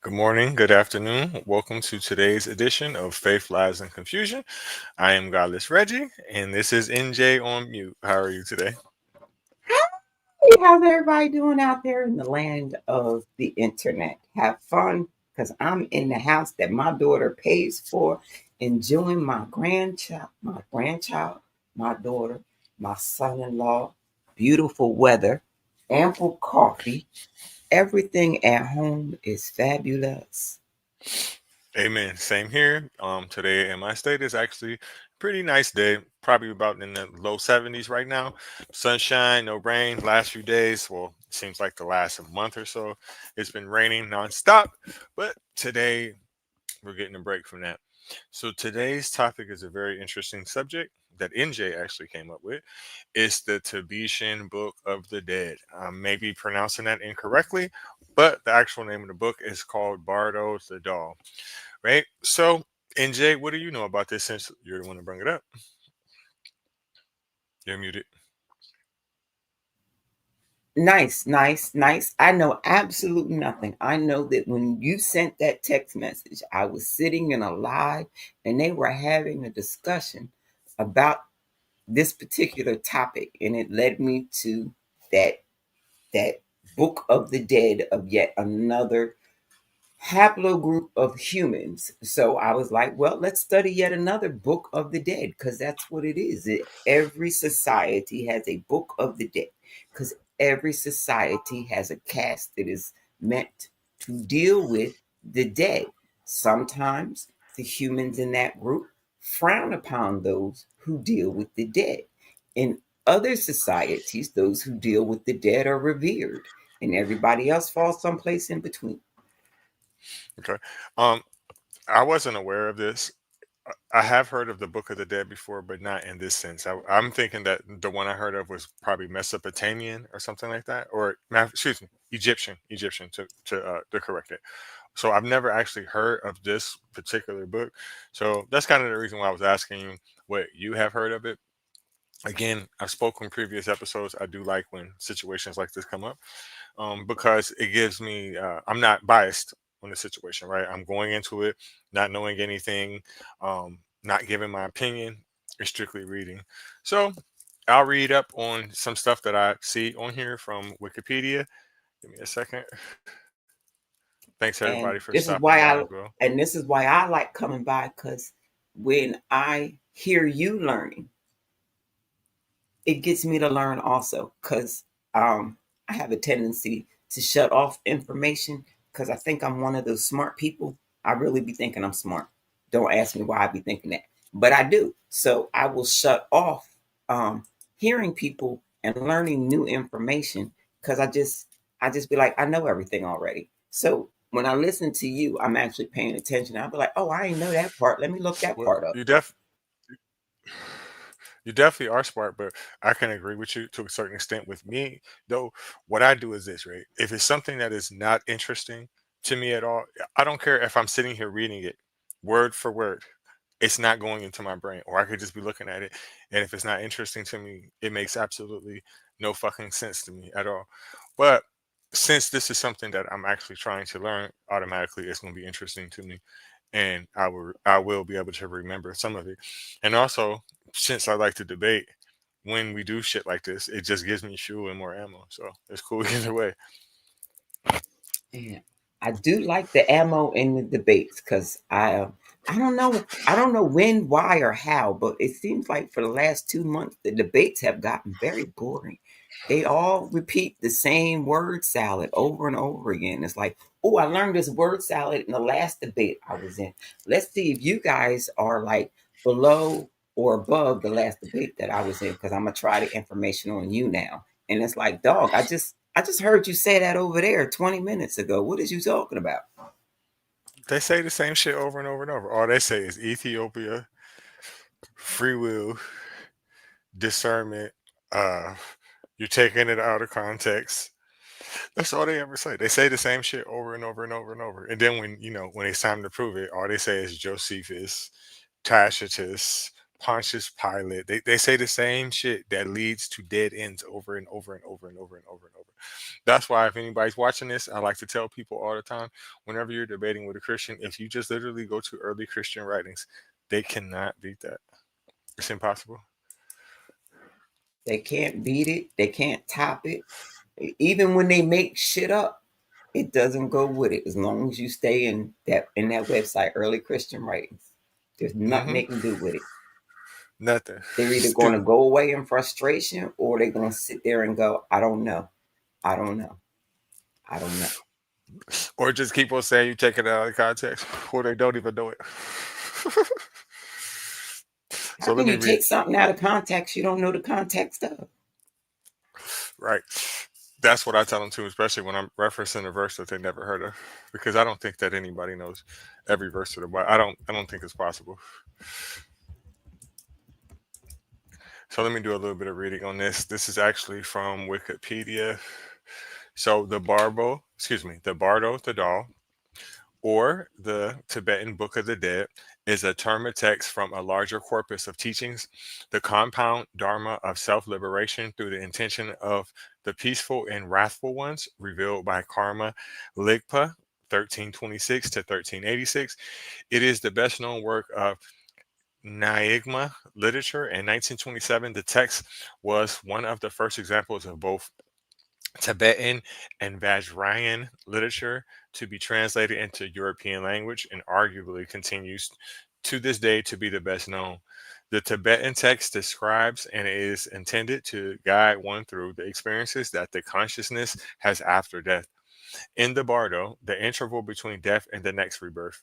Good morning, good afternoon. Welcome to today's edition of Faith, Lies, and Confusion. I am Godless Reggie, and this is NJ on mute. How are you today? Hey, how's everybody doing out there in the land of the internet? Have fun because I'm in the house that my daughter pays for, enjoying my grandchild, my daughter, my son-in-law, beautiful weather, ample coffee. Everything at home is fabulous. Amen. Same here. Today in my state is actually a pretty nice day. Probably about in the low 70s right now. Sunshine, no rain. Last few days, well, it seems like the last month or so, it's been raining nonstop. But today we're getting a break from that. So today's topic is a very interesting subject that NJ actually came up with. It's the Tibetan Book of the Dead. I may be pronouncing that incorrectly, but the actual name of the book is called Bardo Thodol. Right? So, NJ, what do you know about this since you're the one to bring it up? You're muted. Nice, nice, nice. I know absolutely nothing. I know that when you sent that text message, I was sitting in a live and they were having a discussion about this particular topic, and it led me to that that book of the dead of yet another haplogroup of humans. So I was like, well, let's study yet another book of the dead because that's what it is. Every society has a book of the dead because every society has a caste that is meant to deal with the dead. Sometimes the humans in that group frown upon those who deal with the dead. In other societies, those who deal with the dead are revered, and everybody else falls someplace in between. Okay. Um, I wasn't aware of this. I have heard of the Book of the Dead before, but not in this sense. I'm thinking that the one I heard of was probably Mesopotamian or something like that, or excuse me, Egyptian to correct it. So I've never actually heard of this particular book. So that's kind of the reason why I was asking you what you have heard of it. Again, I've spoken in previous episodes. I do like when situations like this come up, because it gives me. I'm not biased on the situation, right? I'm going into it not knowing anything, not giving my opinion, or strictly reading. So I'll read up on some stuff that I see on here from Wikipedia. Give me a second. Thanks everybody and for this is stopping why by I as well. and this is why I like coming by because when I hear you learning, it gets me to learn also because um, I have a tendency to shut off information because I think I'm one of those smart people. I really be thinking I'm smart. Don't ask me why I be thinking that, but I do. So I will shut off um, hearing people and learning new information because I just be like I know everything already. So when I listen to you, I'm actually paying attention. I'll be like, oh, I didn't know that part. Let me look that Well, part up. you definitely are smart, but I can agree with you to a certain extent. With me, though, what I do is this, right? If it's something that is not interesting to me at all, I don't care if I'm sitting here reading it word for word. It's not going into my brain, or I could just be looking at it, and if it's not interesting to me, it makes absolutely no fucking sense to me at all. But since this is something that I'm actually trying to learn, automatically it's going to be interesting to me, and I will be able to remember some of it. And also, since I like to debate, when we do shit like this, it just gives me fuel and more ammo. So it's cool either way. And I do like the ammo in the debates because I don't know when, why, or how, but it seems like for the last 2 months the debates have gotten very boring. They all repeat the same word salad over and over again. It's like, oh, I learned this word salad in the last debate I was in. Let's see if you guys are like below or above the last debate that I was in because I'm gonna try the information on you now. And it's like, dog, I just heard you say that over there 20 minutes ago. What is you talking about? They say the same shit over and over and over. All they say is Ethiopia, free will, discernment. Uh, you're taking it out of context. That's all they ever say. They say the same shit over and over and over and over. And then when it's time to prove it, all they say is Josephus, Tacitus, Pontius Pilate. They say the same shit that leads to dead ends over and over and over and over and over and over. That's why if anybody's watching this, I like to tell people all the time, whenever you're debating with a Christian, if you just literally go to early Christian writings, they cannot beat that. It's impossible. They can't beat it. They can't top it. Even when they make shit up, it doesn't go with it. As long as you stay in that website, early Christian writings, there's nothing Hmm. they can do with it. Nothing. They're either going to Still, go away in frustration, or they're going to sit there and go, I don't know. I don't know. I don't know. or just keep on saying you take it out of context, or they don't even know it. How So let can me you read. take something out of context you don't know the context of? Right. That's what I tell them too, especially when I'm referencing a verse that they never heard of, because I don't think that anybody knows every verse of the Bible. I don't think it's possible. So let me do a little bit of reading on this. This is actually from Wikipedia. So the Bardo Thodol, or the Tibetan Book of the Dead, is a term of text from a larger corpus of teachings, the compound dharma of self liberation through the intention of the peaceful and wrathful ones, revealed by Karma Ligpa. 1326 to 1386. It is the best known work of Nyingma literature. In 1927, the text was one of the first examples of both Tibetan and Vajrayana literature to be translated into European language, and arguably continues to this day to be the best known. The Tibetan text describes and is intended to guide one through the experiences that the consciousness has after death. In the Bardo, the interval between death and the next rebirth.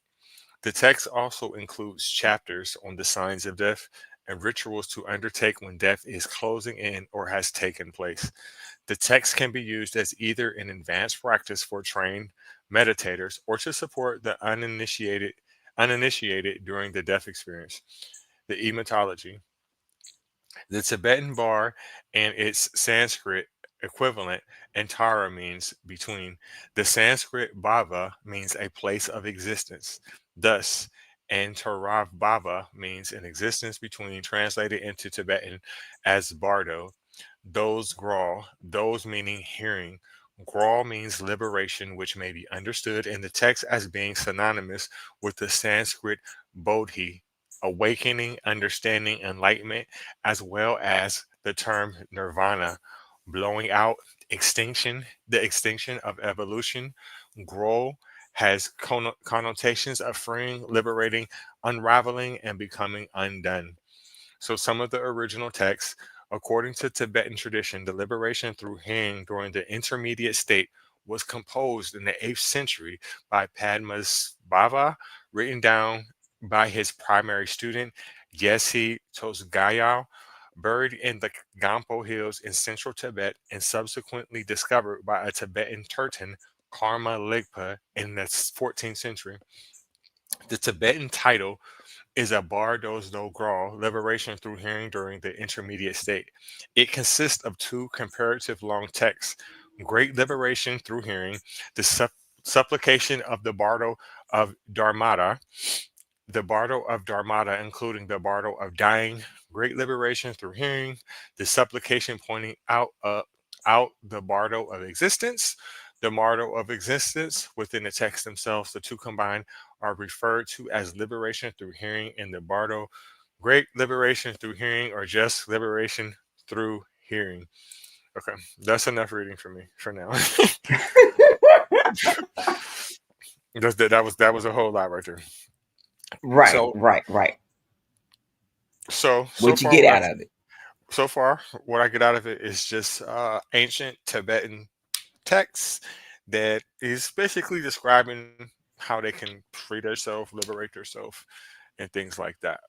The text also includes chapters on the signs of death and rituals to undertake when death is closing in or has taken place. The text can be used as either an advanced practice for trained meditators or to support the uninitiated during the death experience. The etymology. The Tibetan bar and its Sanskrit equivalent, Antara, means between. The Sanskrit bhava means a place of existence. Thus, Antaravbhava means an existence between, translated into Tibetan as Bardo. Those grawl, those meaning hearing. Grawl means liberation, which may be understood in the text as being synonymous with the Sanskrit bodhi, awakening, understanding, enlightenment, as well as the term nirvana, blowing out, extinction, the extinction of evolution. Grow has connotations of freeing, liberating, unraveling, and becoming undone. So, some of the original texts, according to Tibetan tradition, the liberation through hearing during the intermediate state was composed in the 8th century by Padmasambhava, written down by his primary student, Geshe Tosgayal, buried in the Gampo Hills in central Tibet, and subsequently discovered by a Tibetan Turtan, Karma Ligpa, in the 14th century. The Tibetan title is a Bardo Thodol, liberation through hearing during the intermediate state. It consists of two comparative long texts: Great Liberation Through Hearing, the supplication of the Bardo of Dharmata, the Bardo of Dharmata, including the Bardo of Dying, Great Liberation Through Hearing, the supplication pointing out the Bardo of Existence, the Bardo of Existence within the text themselves. The two combined are referred to as liberation through hearing, and the Bardo Great Liberation Through Hearing, or just liberation through hearing. Okay, that's enough reading for me for now. That was a whole lot right there. Right, So right, right. so What you far get what I out of it? so far what I get out of it is just ancient Tibetan texts that is basically describing how they can free themselves, liberate themselves, and things like that.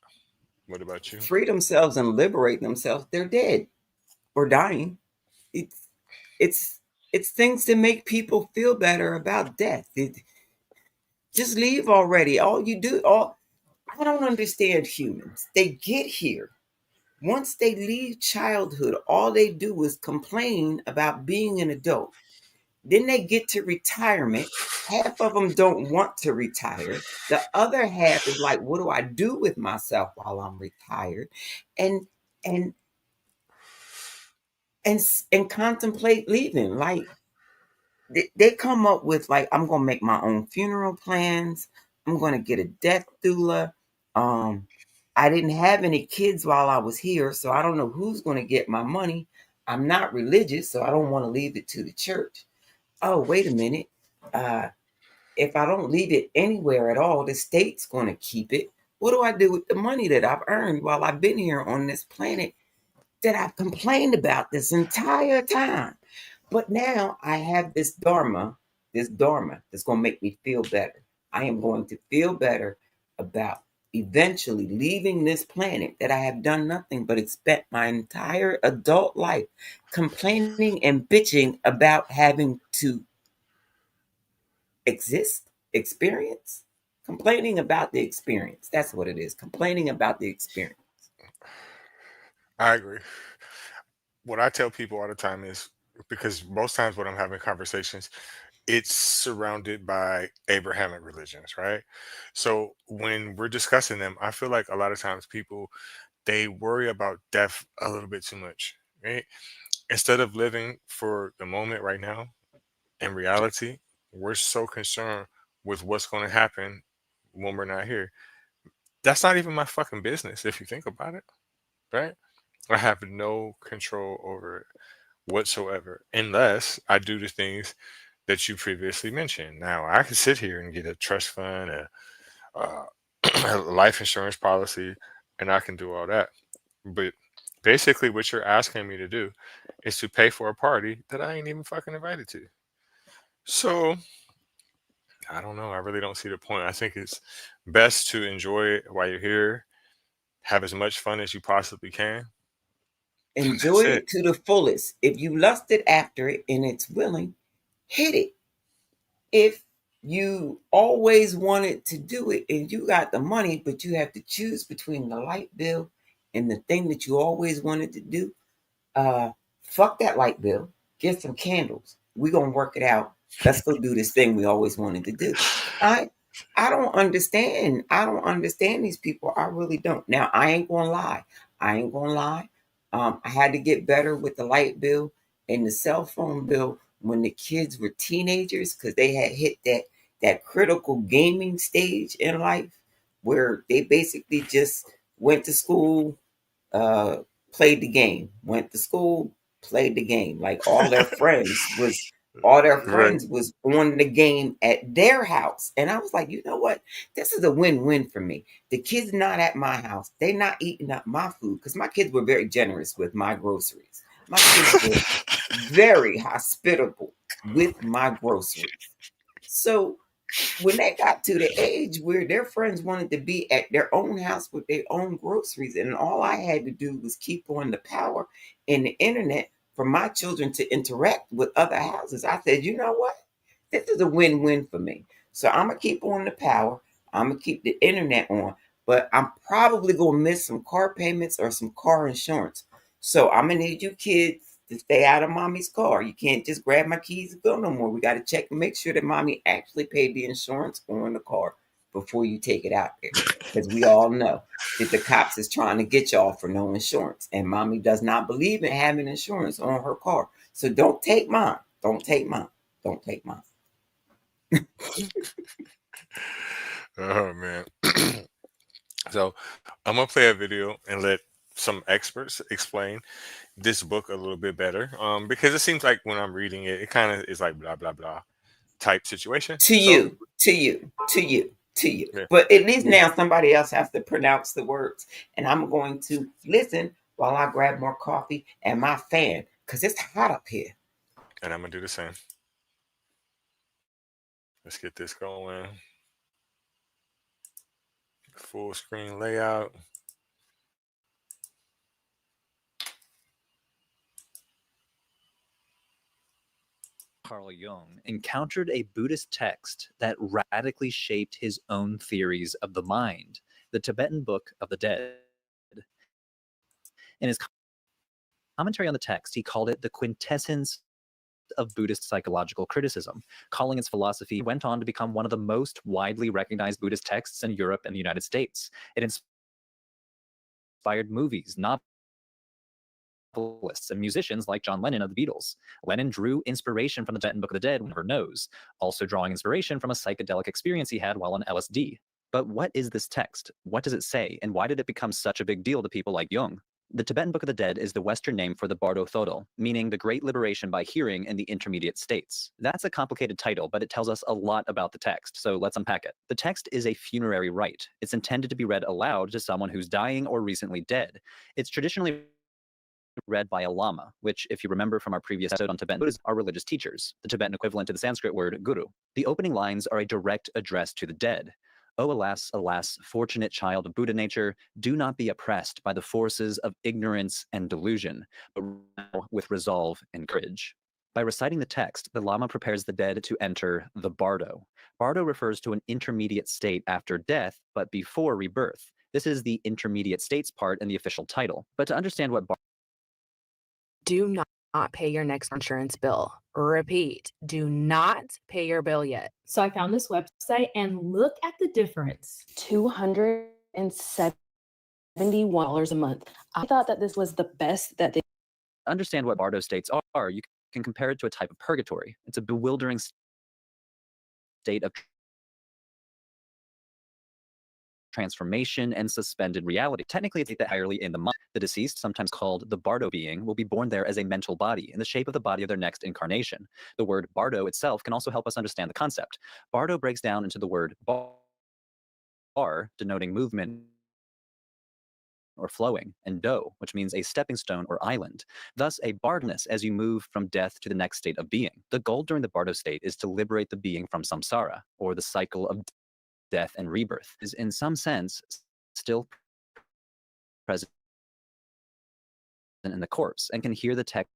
What about you? Free themselves and liberate themselves. They're dead or dying. It's it's it's things to make people feel better about death. Just leave already. All you do, all I don't understand humans. They get here. Once they leave childhood, all they do is complain about being an adult. Then they get to retirement. Half of them don't want to retire. The other half is like, what do I do with myself while I'm retired? And and and contemplate leaving. Like they come up with like, I'm gonna make my own funeral plans. I'm gonna get a death doula. Um, I didn't have any kids while I was here, so I don't know who's gonna get my money. I'm not religious, so I don't want to leave it to the church. Oh, wait a minute. Uh, if I don't leave it anywhere at all, the state's gonna keep it. What do I do with the money that I've earned while I've been here on this planet that I've complained about this entire time? But now I have this dharma that's going to make me feel better. I am going to feel better about eventually leaving this planet that I have done nothing but spent my entire adult life complaining and bitching about having to exist, experience. Complaining about the experience. That's what it is. Complaining about the experience. I agree. What I tell people all the time is, because most times when I'm having conversations, it's surrounded by Abrahamic religions, right? So when we're discussing them, I feel like a lot of times people, they worry about death a little bit too much, right? Instead of living for the moment right now, in reality, we're so concerned with what's going to happen when we're not here. That's not even my fucking business if you think about it, right? I have no control over it whatsoever unless I do the things that you previously mentioned. Now, I can sit here and get a trust fund, uh, a life insurance policy, and I can do all that. But basically, what you're asking me to do is to pay for a party that I ain't even fucking invited to. So, I don't know. I really don't see the point. I think it's best to enjoy it while you're here, have as much fun as you possibly can. Enjoy That's it. it to the fullest. If you lusted after it and it's willing, hit it. If you always wanted to do it and you got the money, but you have to choose between the light bill and the thing that you always wanted to do, uh, fuck that light bill. Get some candles. We gonna work it out. Let's go do this thing we always wanted to do. I I don't understand. I don't understand these people. I really don't. Now I ain't gonna lie. I ain't gonna lie. I had to get better with the light bill and the cell phone bill when the kids were teenagers because they had hit that critical gaming stage in life where they basically just went to school, uh, played the game, went to school, played the game. Like all their Right. friends was on the game at their house. And I was like, you know what? This is a win-win for me. The kids not at my house. They not eating up my food because my kids were very generous with my groceries. My kids were very hospitable with my groceries. So when they got to the age where their friends wanted to be at their own house with their own groceries, and all I had to do was keep on the power and the internet for my children to interact with other houses, I said, you know what? This is a win-win for me. So I'm gonna keep on the power. I'm gonna keep the internet on, but I'm probably gonna miss some car payments or some car insurance. So I'm gonna need you kids to stay out of mommy's car. You can't just grab my keys and go no more. We got to check and make sure that mommy actually paid the insurance on the car before you take it out there. Because we all know that the cops is trying to get y'all for no insurance. And mommy does not believe in having insurance on her car. So don't take mine. Don't take mine. Don't take mine. Oh man. So I'm gonna play a video and let some experts explain this book a little bit better. Because it seems like when I'm reading it, it kind of is like blah blah blah type situation. To So you, to you, to you, to you. yeah, But at least yeah. now somebody else has to pronounce the words. And I'm going to listen while I grab more coffee and my fan because it's hot up here. And I'm gonna do the same. Let's get this going. Full screen layout. Carl Jung encountered a Buddhist text that radically shaped his own theories of the mind, the Tibetan Book of the Dead. In his commentary on the text, he called it the quintessence of Buddhist psychological criticism, calling its philosophy went on to become one of the most widely recognized Buddhist texts in Europe and the United States. It inspired movies, novels, and novelists and musicians like John Lennon of the Beatles. Lennon drew inspiration from the Tibetan Book of the Dead, one never knows, also drawing inspiration from a psychedelic experience he had while on LSD. But what is this text? What does it say? And why did it become such a big deal to people like Jung? The Tibetan Book of the Dead is the Western name for the Bardo Thodol, meaning the great liberation by hearing in the intermediate states. That's a complicated title, but it tells us a lot about the text, so let's unpack it. The text is a funerary rite. It's intended to be read aloud to someone who's dying or recently dead. It's traditionally read by a lama, which, if you remember from our previous episode on Tibetan Buddhism, are religious teachers, the Tibetan equivalent to the Sanskrit word guru. The opening lines are a direct address to the dead. Oh, alas, alas, fortunate child of Buddha nature, do not be oppressed by the forces of ignorance and delusion, but with resolve and courage. By reciting the text, the Lama prepares the dead to enter the Bardo. Bardo refers to an intermediate state after death, but before rebirth. This is the intermediate states part in the official title. But to understand what Do not pay your next insurance bill. Repeat, do not pay your bill yet. So I found this website and look at the difference. $271 a month. I thought that this was the best that they understand what Bardo states are, you can compare it to a type of purgatory. It's a bewildering state of transformation and suspended reality. Technically, it's entirely in the mind. The deceased, sometimes called the Bardo being, will be born there as a mental body in the shape of the body of their next incarnation. The word Bardo itself can also help us understand the concept. Bardo breaks down into the word bar, denoting movement or flowing, and do, which means a stepping stone or island. Thus, a bardness as you move from death to the next state of being. The goal during the Bardo state is to liberate the being from samsara, or the cycle of death and rebirth, is in some sense still present in the corpse, and can hear the text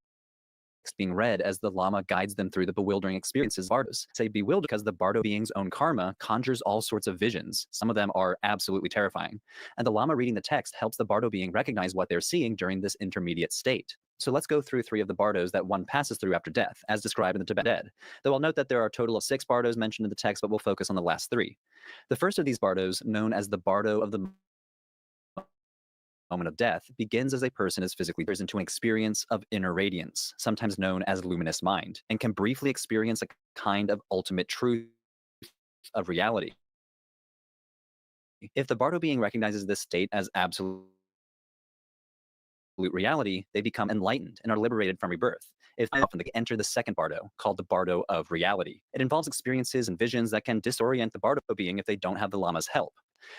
being read as the Lama guides them through the bewildering experiences of Bardos. Say bewildered because the Bardo being's own karma conjures all sorts of visions. Some of them are absolutely terrifying. And the Lama reading the text helps the Bardo being recognize what they're seeing during this intermediate state. So let's go through 3 of the Bardos that one passes through after death, as described in the Tibetan Dead. Though I'll note that there are a total of 6 Bardos mentioned in the text, but we'll focus on the last 3. The first of these Bardos, known as the Bardo of the moment of death, begins as a person is physically enters into an experience of inner radiance, sometimes known as luminous mind, and can briefly experience a kind of ultimate truth of reality. If the Bardo being recognizes this state as absolute reality, they become enlightened and are liberated from rebirth. If often they enter the second Bardo, called the Bardo of reality. It involves experiences and visions that can disorient the Bardo being if they don't have the Lama's help.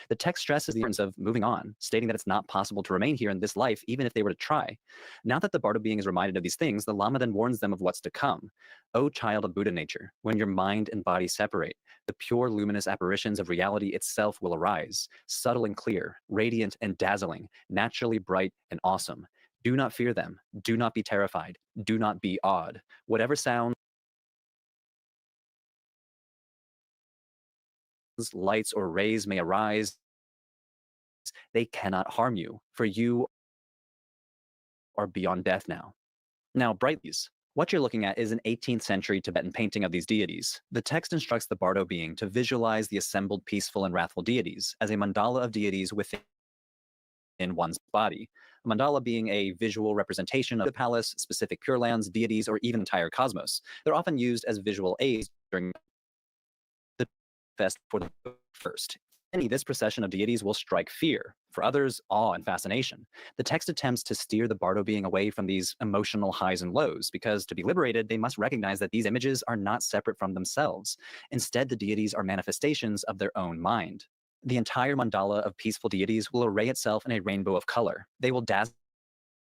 The text stresses the importance of moving on, stating that it's not possible to remain here in this life even if they were to try. Now that the Bardo being is reminded of these things, the Lama then warns them of what's to come. O child of Buddha nature, when your mind and body separate, the pure luminous apparitions of reality itself will arise, subtle and clear, radiant and dazzling, naturally bright and awesome. Do not fear them. Do not be terrified. Do not be awed. Whatever sounds, lights, or rays may arise, they cannot harm you, for you are beyond death now. Now, brightlies. What you're looking at is an 18th century Tibetan painting of these deities. The text instructs the Bardo being to visualize the assembled peaceful and wrathful deities as a mandala of deities within one's body. A mandala being a visual representation of the palace, specific pure lands, deities, or even entire cosmos. They're often used as visual aids during the fest for the first. This procession of deities will strike fear. For others, awe and fascination. The text attempts to steer the Bardo being away from these emotional highs and lows, because to be liberated, they must recognize that these images are not separate from themselves. Instead, the deities are manifestations of their own mind. The entire mandala of peaceful deities will array itself in a rainbow of color. They will dazzle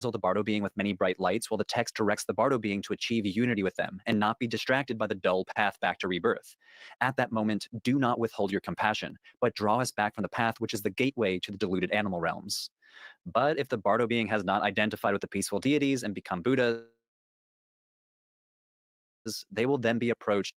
the Bardo being with many bright lights, while the text directs the Bardo being to achieve unity with them and not be distracted by the dull path back to rebirth. At that moment, do not withhold your compassion, but draw us back from the path which is the gateway to the deluded animal realms. But if the Bardo being has not identified with the peaceful deities and become Buddhas, they will then be approached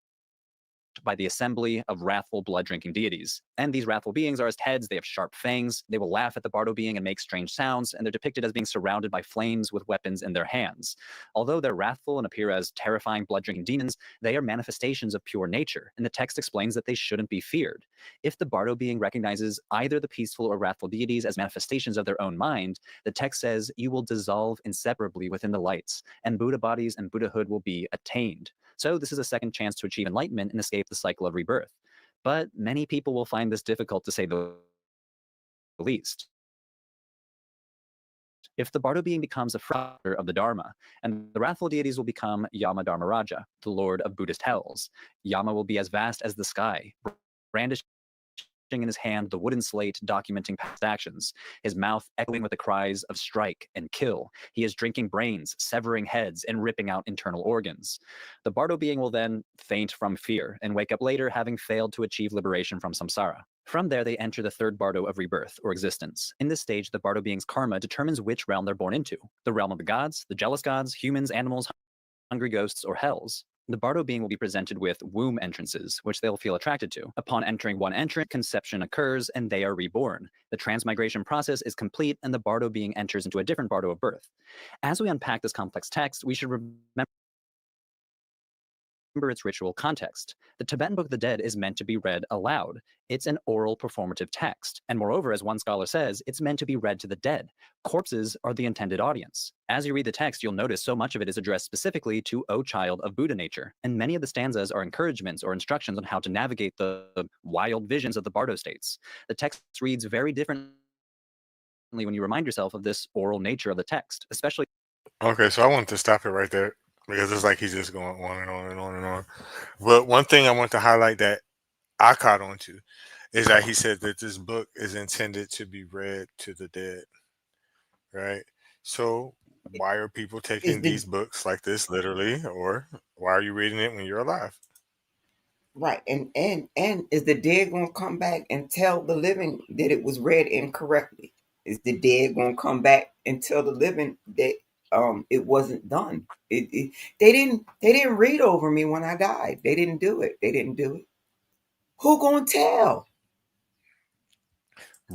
by the assembly of wrathful blood-drinking deities. And these wrathful beings are as heads, they have sharp fangs, they will laugh at the Bardo being and make strange sounds, and they're depicted as being surrounded by flames with weapons in their hands. Although they're wrathful and appear as terrifying blood-drinking demons, they are manifestations of pure nature, and the text explains that they shouldn't be feared. If the Bardo being recognizes either the peaceful or wrathful deities as manifestations of their own mind, the text says, "You will dissolve inseparably within the lights, and Buddha bodies and Buddhahood will be attained." So this is a second chance to achieve enlightenment and escape the cycle of rebirth. But many people will find this difficult, to say the least. If the Bardo being becomes a frater of the Dharma, and the wrathful deities will become Yama Dharmaraja, the lord of Buddhist hells. Yama will be as vast as the sky, brandishing in his hand the wooden slate documenting past actions, his mouth echoing with the cries of strike and kill. He is drinking brains, severing heads, and ripping out internal organs. The Bardo being will then faint from fear and wake up later having failed to achieve liberation from samsara. From there, they enter the third Bardo of rebirth, or existence. In this stage, the Bardo being's karma determines which realm they're born into: the realm of the gods, the jealous gods, humans, animals, hungry ghosts, or hells. The Bardo being will be presented with womb entrances, which they'll feel attracted to. Upon entering one entrance, conception occurs, and they are reborn. The transmigration process is complete, and the Bardo being enters into a different Bardo of birth. As we unpack this complex text, we should remember its ritual context. The Tibetan Book of the Dead is meant to be read aloud. It's an oral performative text. And moreover, as one scholar says, it's meant to be read to the dead. Corpses are the intended audience. As you read the text, you'll notice so much of it is addressed specifically to O child of Buddha nature. And many of the stanzas are encouragements or instructions on how to navigate the wild visions of the Bardo states. The text reads very differently when you remind yourself of this oral nature of the text, especially. Okay, so I want to stop it right there because it's like he's just going on and on and on and on. But one thing I want to highlight that I caught on to is that he said that this book is intended to be read to the dead, right? So why are people Is taking the these books like this literally, or why are you reading it when you're alive? right and is the dead gonna come back and tell the living that it was read incorrectly? Is the dead gonna come back and tell the living that it wasn't done? They didn't read over me when I died. They didn't do it. They didn't do it. Who gonna tell?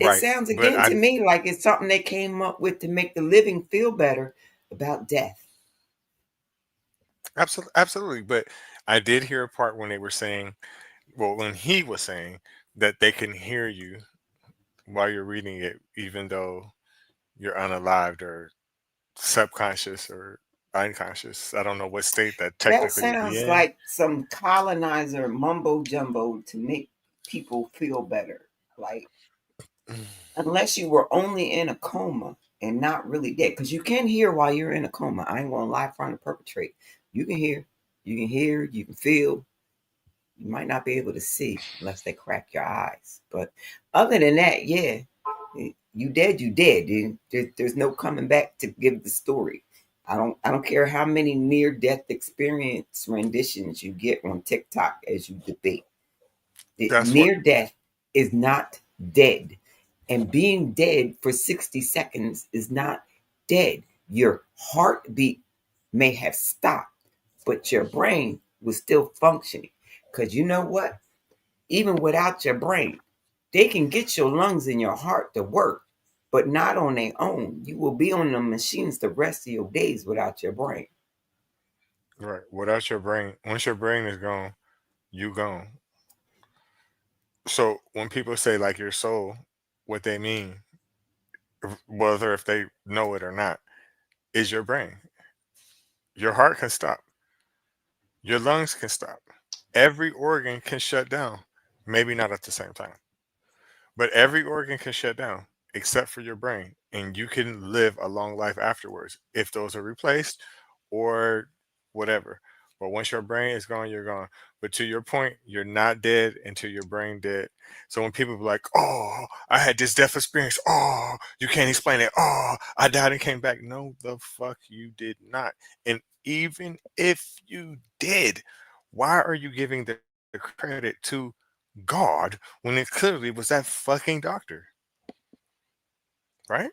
It Right. sounds But again to me like it's something they came up with to make the living feel better about death. absolutely. But I did hear a part when they were saying, well, when he was saying that they can hear you while you're reading it, even though you're unalived or subconscious or unconscious. I don't know what state that That technically would be sounds in. like some colonizer mumbo jumbo to make people feel better. Like, unless you were only in a coma and not really dead, because you can hear while you're in a coma. I ain't gonna lie, trying to perpetrate. You can hear, you can feel. You might not be able to see unless they crack your eyes. But other than that, yeah, you dead, you dead. Dude. There's no coming back to give the story. I don't care how many near death experience renditions you get on TikTok as you debate. That's what. Near death is not dead. And being dead for 60 seconds is not dead. Your heartbeat may have stopped, but your brain was still functioning. Because you know what? Even without your brain, they can get your lungs and your heart to work, but not on their own. You will be on the machines the rest of your days without your brain. Right. Without your brain, once your brain is gone, you gone. So when people say like your soul, what they mean, whether if they know it or not, is your brain. Your heart can stop. Your lungs can stop. Every organ can shut down. Maybe not at the same time. But every organ can shut down except for your brain, and you can live a long life afterwards if those are replaced or whatever. But once your brain is gone, you're gone. But to your point, you're not dead until your brain dead. So when people be like, "Oh, I had this death experience. Oh, you can't explain it. Oh, I died and came back." No, the fuck you did not. And even if you did, why are you giving the credit to God when it clearly was that fucking doctor, right?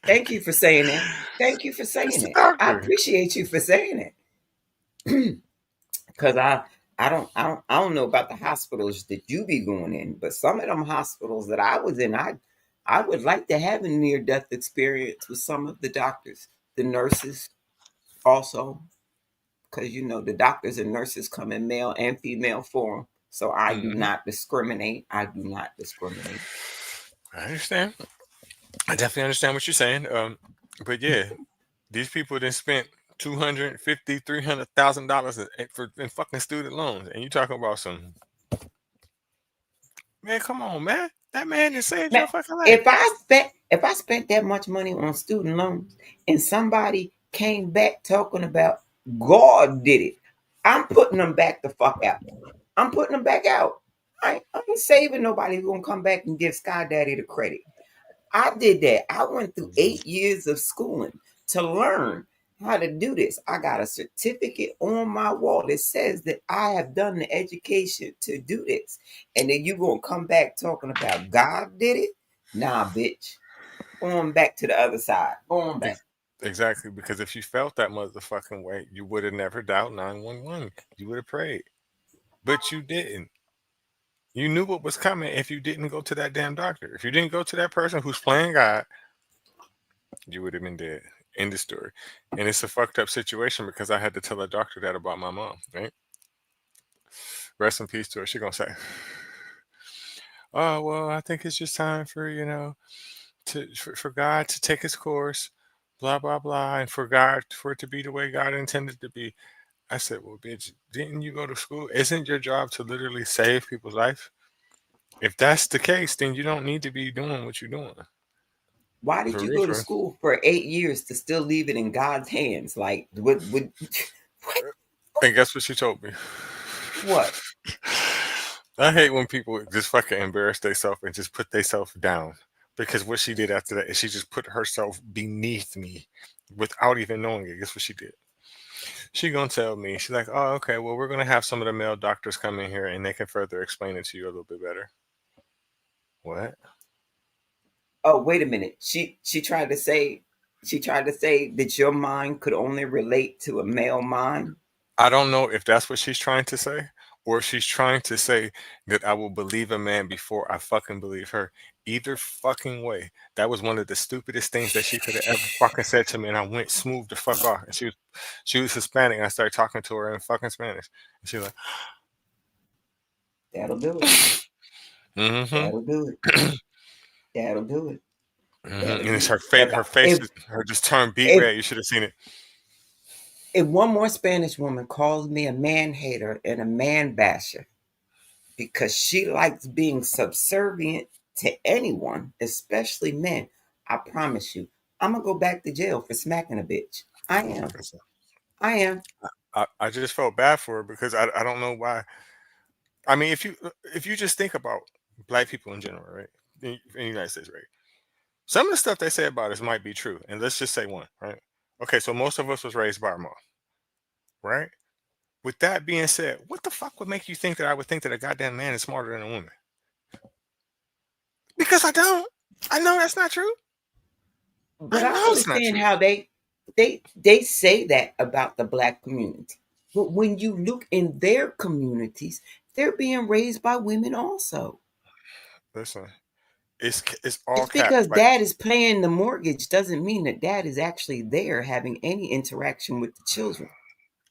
Thank you for saying that. Thank you for It's saying the it. I doctor. appreciate you for saying it. Because I don't know about the hospitals that you be going in, but some of them hospitals that I was in, I would like to have a near death experience with some of the doctors, the nurses also, because the doctors and nurses come in male and female form. So I do Hmm. not discriminate. I do not discriminate. I understand. I definitely understand what you're saying. But yeah, these people then spent 250, $300,000 in fucking student loans, and you talking about some man? Come on, man. That man just saved Man, your fucking life. if I spent that much money on student loans and somebody came back talking about God did it, I'm putting them back the fuck out. I'm putting them back out. I ain't saving nobody who's gonna come back and give Sky Daddy the credit. I did that. I went through 8 years of schooling to learn how to do this. I got a certificate on my wall that says that I have done the education to do this. And then you gonna come back talking about God did it? Nah, bitch. On back to the other side. On back. Ex- Exactly, because if you felt that motherfucking way, you would have never dialed 911. You would have prayed, but you didn't. You knew what was coming if you didn't go to that damn doctor. If you didn't go to that person who's playing God, you would have been dead. End of story. And it's a fucked up situation because I had to tell a doctor that about my mom. Right? Rest in peace to her. She gonna say, "Oh well, I think it's just time for for God to take His course, blah blah blah, and for it to be the way God intended to be." I said, "Well, bitch, didn't you go to school? Isn't your job to literally save people's life? If that's the case, then you don't need to be doing what you're doing." Why did For you real, go to for real. school for 8 years to still leave it in God's hands? Like what what And guess what she told me? what? I hate when people just fucking embarrass themselves and just put themselves down. Because what she did after that is she just put herself beneath me without even knowing it. Guess what she did? She gonna tell me, she's like, oh, okay, well, we're gonna have some of the male doctors come in here and they can further explain it to you a little bit better. What? Oh, wait a minute. She tried to say that your mind could only relate to a male mind. I don't know if that's what she's trying to say, or if she's trying to say that I will believe a man before I fucking believe her. Either fucking way, that was one of the stupidest things that she could have ever fucking said to me, and I went smooth the fuck off. And she was Hispanic, and I started talking to her in fucking Spanish, and she was That'll do it. like, mm-hmm, That'll do it. That'll do it. mm-hmm. That'll And it's do her it. face, her face, her just turned beat If red. You should have seen it. if one more Spanish woman calls me a man hater and a man basher because she likes being subservient to anyone, especially men, I promise you, I'm gonna go back to jail for smacking a bitch. I am. Listen, I am. I just felt bad for her because I don't know why. I mean, if you just think about black people in general, right, in the United States, right, some of the stuff they say about us might be true, and let's just say one, right? Okay, so most of us was raised by our mom, right? With that being said, what the fuck would make you think that I would think that a goddamn man is smarter than a woman? Because I don't. I know that's not true. But I I know it's not understand true. how they say that about the black community. But when you look in their communities, they're being raised by women also. Listen, it's all Just cap. because Like, dad is paying the mortgage doesn't mean that dad is actually there having any interaction with the children.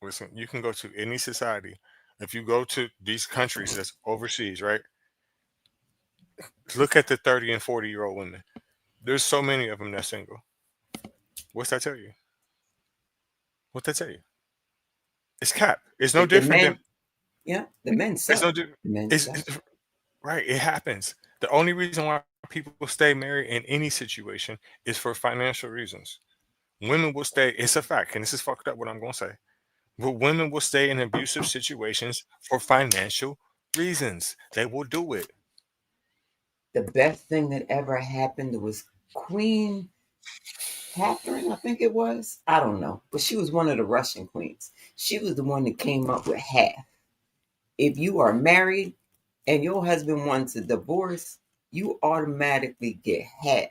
listen, you can go to any society. If you go to these countries that's overseas, right? Look at the 30 and 40-year-old women. There's so many of them that's single. What's that tell you? What that tell you? It's cap. It's no That the different than men, yeah, the men it's no suck. different. The men It's, suck. right. It happens. The only reason why people stay married in any situation is for financial reasons. Women will stay. It's a fact, and this is fucked up. What I'm gonna say, but women will stay in abusive situations for financial reasons. They will do it. The best thing that ever happened was Queen Catherine, I think it was. I don't know. But she was one of the Russian queens. She was the one that came up with half. If you are married and your husband wants a divorce, you automatically get half.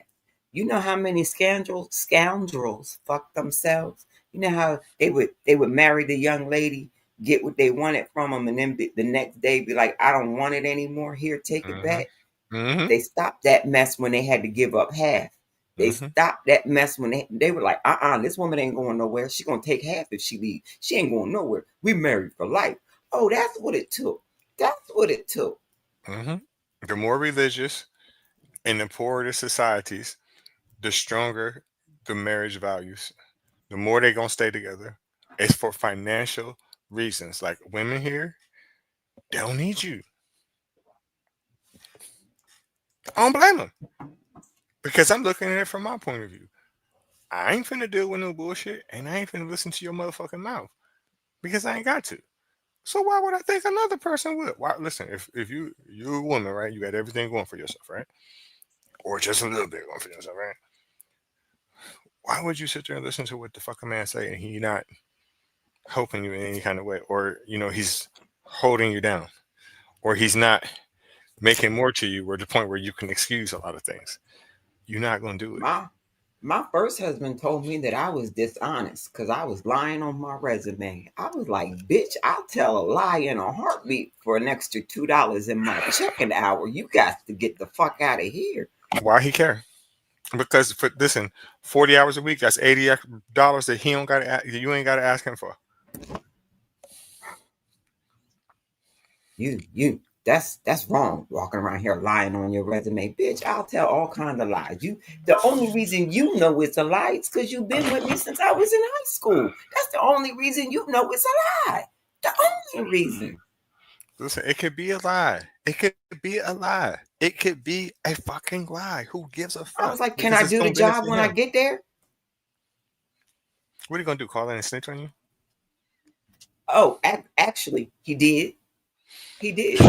You know how many scoundrels fuck themselves? You know how they would marry the young lady get what they wanted from them, and then the next day be like, I don't want it anymore. Here, take it Mm-hmm. back. Mm-hmm. They stopped that mess when they had to give up half. They Mm-hmm. stopped that mess when they were like, this woman ain't going nowhere. She gonna take half if she leave. She ain't going nowhere. We married for life. Oh, that's what it took. That's what it took. Mm-hmm. The more religious and the poorer the societies, the stronger the marriage values. The more they gonna stay together. It's for financial reasons. Like women here, they don't need you. I don't blame them because I'm looking at it from my point of view. I ain't finna deal with no bullshit, and I ain't finna listen to your motherfucking mouth because I ain't got to. So why would I think another person would? Why? Listen, if you're a woman, right? You got everything going for yourself, right? Or just a little bit going for yourself, right? Why would you sit there and listen to what the fuck a man say and he not helping you in any kind of way, or he's holding you down, or he's not making more to you, or the point where you can excuse a lot of things? You're not gonna do it. My first husband told me that I was dishonest because I was lying on my resume. I was like, bitch, I'll tell a lie in a heartbeat for an extra $2 in my checking hour. You got to get the fuck out of here. Why he care? Because for listen, 40 hours a week, that's $80 that he don't got to, you ain't got to ask him for. That's wrong. Walking around here lying on your resume, bitch. I'll tell all kinds of lies. The only reason you know it's a lie is because you've been with me since I was in high school. That's the only reason you know it's a lie. The only reason. Listen, it could be a lie. It could be a lie. It could be a fucking lie. Who gives a I fuck? was like, can Because I it's do gonna the job benefit when I him. get there? What are you gonna do? Call in and snitch on you? Oh, actually, he did. He did.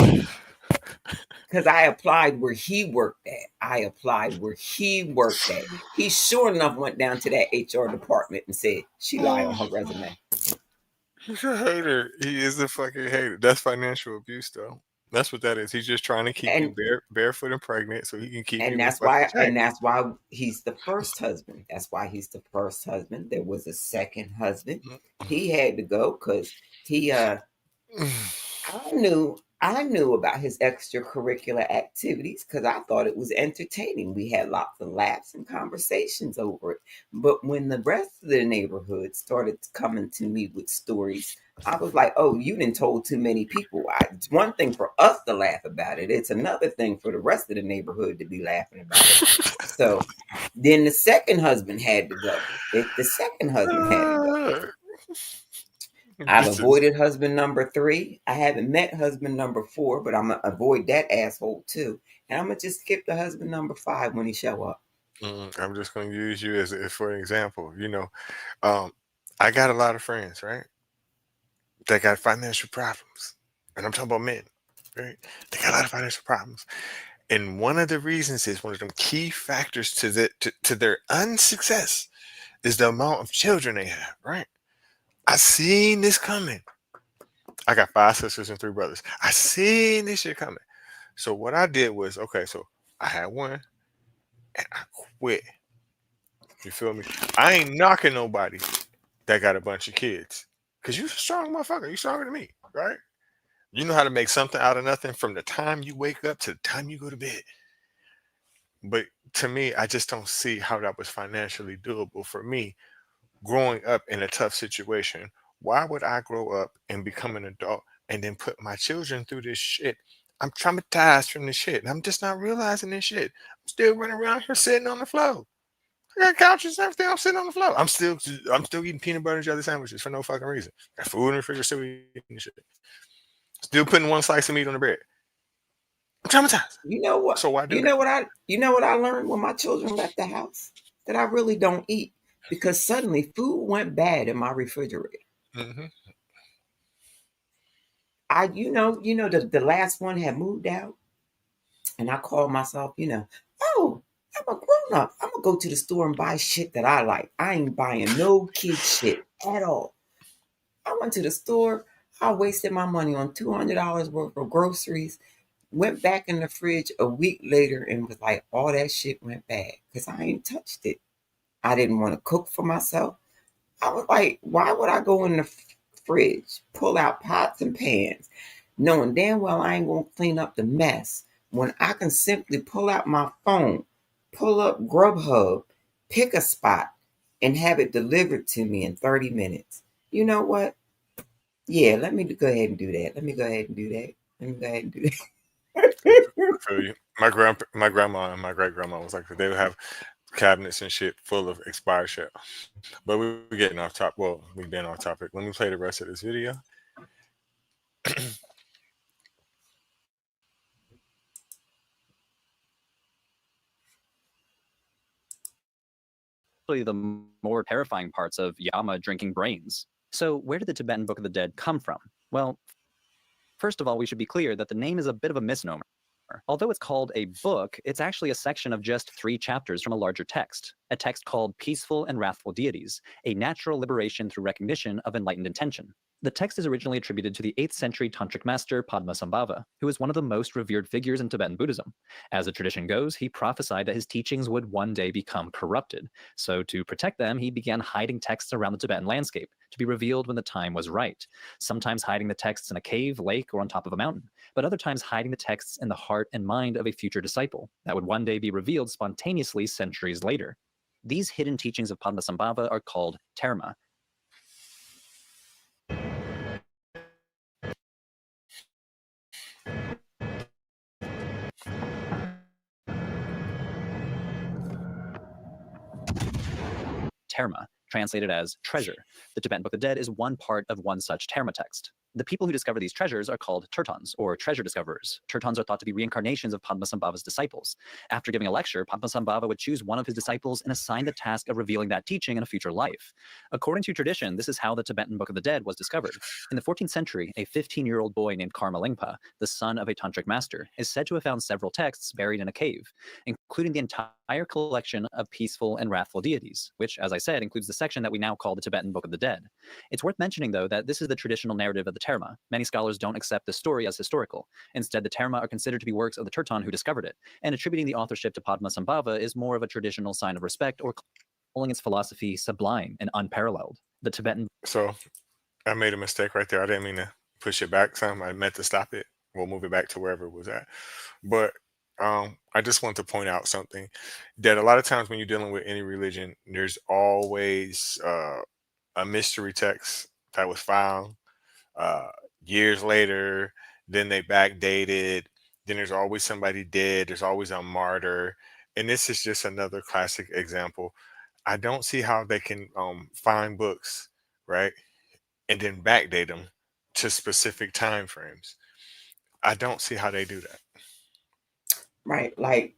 Because I applied where he worked at. I applied where he worked at. He sure enough went down to that HR department and said, she lied on her resume. He's a hater. He is a fucking hater. That's financial abuse, though. That's what that is. He's just trying to keep you And barefoot and pregnant so he can keep and you in that's fucking why check. he's the first husband. That's why he's the first husband. There was a second husband. Mm. He had to go because he I knew about his extracurricular activities because I thought it was entertaining. We had lots of laughs and conversations over it. But when the rest of the neighborhood started coming to me with stories, I was like, "Oh, you didn't told too many people." It's one thing for us to laugh about it; it's another thing for the rest of the neighborhood to be laughing about it. So then the second husband had to go. The second husband had to go. I've This is avoided husband number 3. I haven't met husband number 4, but I'm gonna avoid that asshole too. And I'm gonna just skip the husband number 5 when he show up. I'm just gonna use you as for an example. Um, I got a lot of friends, right? That got financial problems, and I'm talking about men, right? They got a lot of financial problems, and one of the reasons is one of them key factors to their unsuccess is the amount of children they have, right? I seen this coming. I got 5 sisters and 3 brothers. I seen this shit coming. So what I did was, okay, so I had one and I quit. You feel me? I ain't knocking nobody that got a bunch of kids. Cause you a strong motherfucker. You stronger than me, right? You know how to make something out of nothing from the time you wake up to the time you go to bed. But to me, I just don't see how that was financially doable for me growing up in a tough situation. Why would I grow up and become an adult and then put my children through this shit? I'm traumatized from this shit, and I'm just not realizing this shit. I'm still running around here sitting on the floor. I got couches and everything. I'm sitting on the floor. I'm still eating peanut butter and jelly sandwiches for no fucking reason. Got food in the refrigerator, still eating this shit. Still putting one slice of meat on the bread. I'm traumatized. You know what? So why do that? You know what I learned when my children left the house? That I really don't eat because suddenly food went bad in my refrigerator. Hmm. The last one had moved out, and I called myself, oh, I'm a grown up. I'm gonna go to the store and buy shit that I like. I ain't buying no kid shit at all. I went to the store. I wasted my money on $200 worth of groceries. Went back in the fridge a week later and was like, all that shit went bad because I ain't touched it. I didn't want to cook for myself. I was like, why would I go in the fridge, pull out pots and pans, knowing damn well I ain't gonna clean up the mess when I can simply pull out my phone, pull up Grubhub, pick a spot, and have it delivered to me in 30 minutes. You know what? Yeah, let me go ahead and do that. Let me go ahead and do that. Let me go ahead and do I that. feel you. My grandma and my great grandma was like that. They would have cabinets and shit full of expired shit. But we're getting off top. Well, we've been off topic. Let me play the rest of this video. The more terrifying parts of Yama drinking brains. So where did the Tibetan Book of the Dead come from? Well, first of all, we should be clear that the name is a bit of a misnomer. Although it's called a book, it's actually a section of just 3 chapters from a larger text, a text called Peaceful and Wrathful Deities, a natural liberation through recognition of enlightened intention. The text is originally attributed to the 8th century tantric master Padmasambhava, who is one of the most revered figures in Tibetan Buddhism. As the tradition goes, he prophesied that his teachings would one day become corrupted. So to protect them, he began hiding texts around the Tibetan landscape to be revealed when the time was right, sometimes hiding the texts in a cave, lake, or on top of a mountain, but other times hiding the texts in the heart and mind of a future disciple that would one day be revealed spontaneously centuries later. These hidden teachings of Padmasambhava are called terma. Terma, translated as treasure. The Tibetan Book of the Dead is one part of one such terma text. The people who discover these treasures are called tertons, or treasure discoverers. Tertons are thought to be reincarnations of Padmasambhava's disciples. After giving a lecture, Padmasambhava would choose one of his disciples and assign the task of revealing that teaching in a future life. According to tradition, this is how the Tibetan Book of the Dead was discovered. In the 14th century, a 15-year-old boy named Karma Lingpa, the son of a tantric master, is said to have found several texts buried in a cave, including the entire collection of peaceful and wrathful deities, which, as I said, includes the section that we now call the Tibetan Book of the Dead. It's worth mentioning, though, that this is the traditional narrative of the terma. Many scholars don't accept the story as historical. Instead, the terma are considered to be works of the terton who discovered it, and attributing the authorship to Padmasambhava is more of a traditional sign of respect or calling its philosophy sublime and unparalleled. The Tibetan... So I made a mistake right there. I didn't mean to push it back some. I meant to stop it. We'll move it back to wherever it was at. But I just want to point out something that a lot of times when you're dealing with any religion, there's always a mystery text that was found uh, years later. Then they backdated. Then there's always somebody dead. There's always a martyr. And this is just another classic example. I don't see how they can find books, right? And then backdate them to specific time frames. I don't see how they do that. Right, like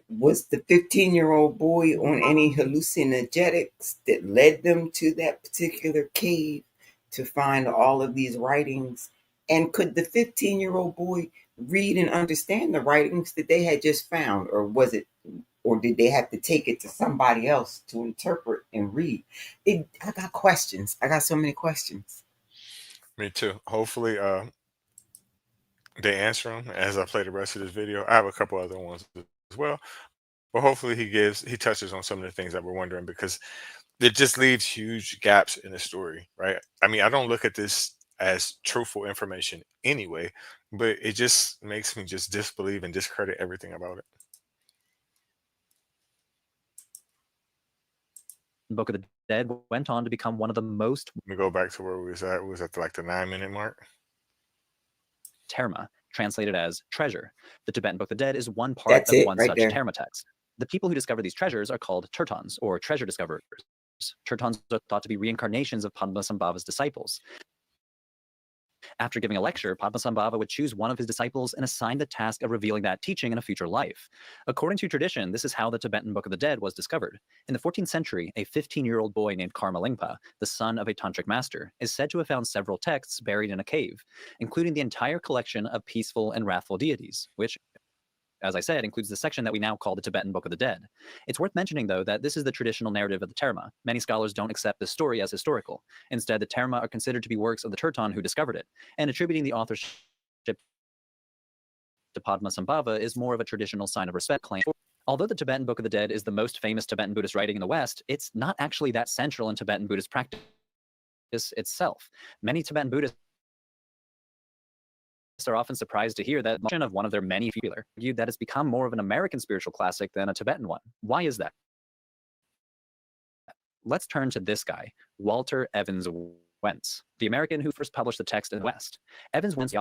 was the 15-year-old boy on any hallucinogenics that led them to that particular cave to find all of these writings? And could the 15-year-old boy read and understand the writings that they had just found, or was it, or did they have to take it to somebody else to interpret and read it? I got questions. I got so many questions. Me too. Hopefully, they answer them as I play the rest of this video. I have a couple other ones as well, but hopefully he touches on some of the things that we're wondering, because it just leaves huge gaps in the story, right? I mean, I don't look at this as truthful information anyway, but it just makes me just disbelieve and discredit everything about it. Book of the Dead went on to become one of the most... Let me go back to where we was at. We was at like the 9-minute mark. terma, translated as treasure. The Tibetan Book of the Dead is one part That's of it one right such there. terma text. The people who discover these treasures are called tertons, or treasure discoverers. Tertons are thought to be reincarnations of Padmasambhava's disciples. After giving a lecture, Padmasambhava would choose one of his disciples and assign the task of revealing that teaching in a future life. According to tradition, this is how the Tibetan Book of the Dead was discovered. In the 14th century, a 15-year-old boy named Karma Lingpa, the son of a tantric master, is said to have found several texts buried in a cave, including the entire collection of peaceful and wrathful deities, which, as I said, includes the section that we now call the Tibetan Book of the Dead. It's worth mentioning, though, that this is the traditional narrative of the terma. Many scholars don't accept this story as historical. Instead, the terma are considered to be works of the terton who discovered it, and attributing the authorship to Padmasambhava is more of a traditional sign of respect claim. Although the Tibetan Book of the Dead is the most famous Tibetan Buddhist writing in the West, it's not actually that central in Tibetan Buddhist practice. itself. Many Tibetan Buddhists are often surprised to hear that of one of their many popular argued that it's become more of an American spiritual classic than a Tibetan one. Why is that? Let's turn to this guy, Walter Evans Wentz, the American who first published the text in the West. Evans Wentz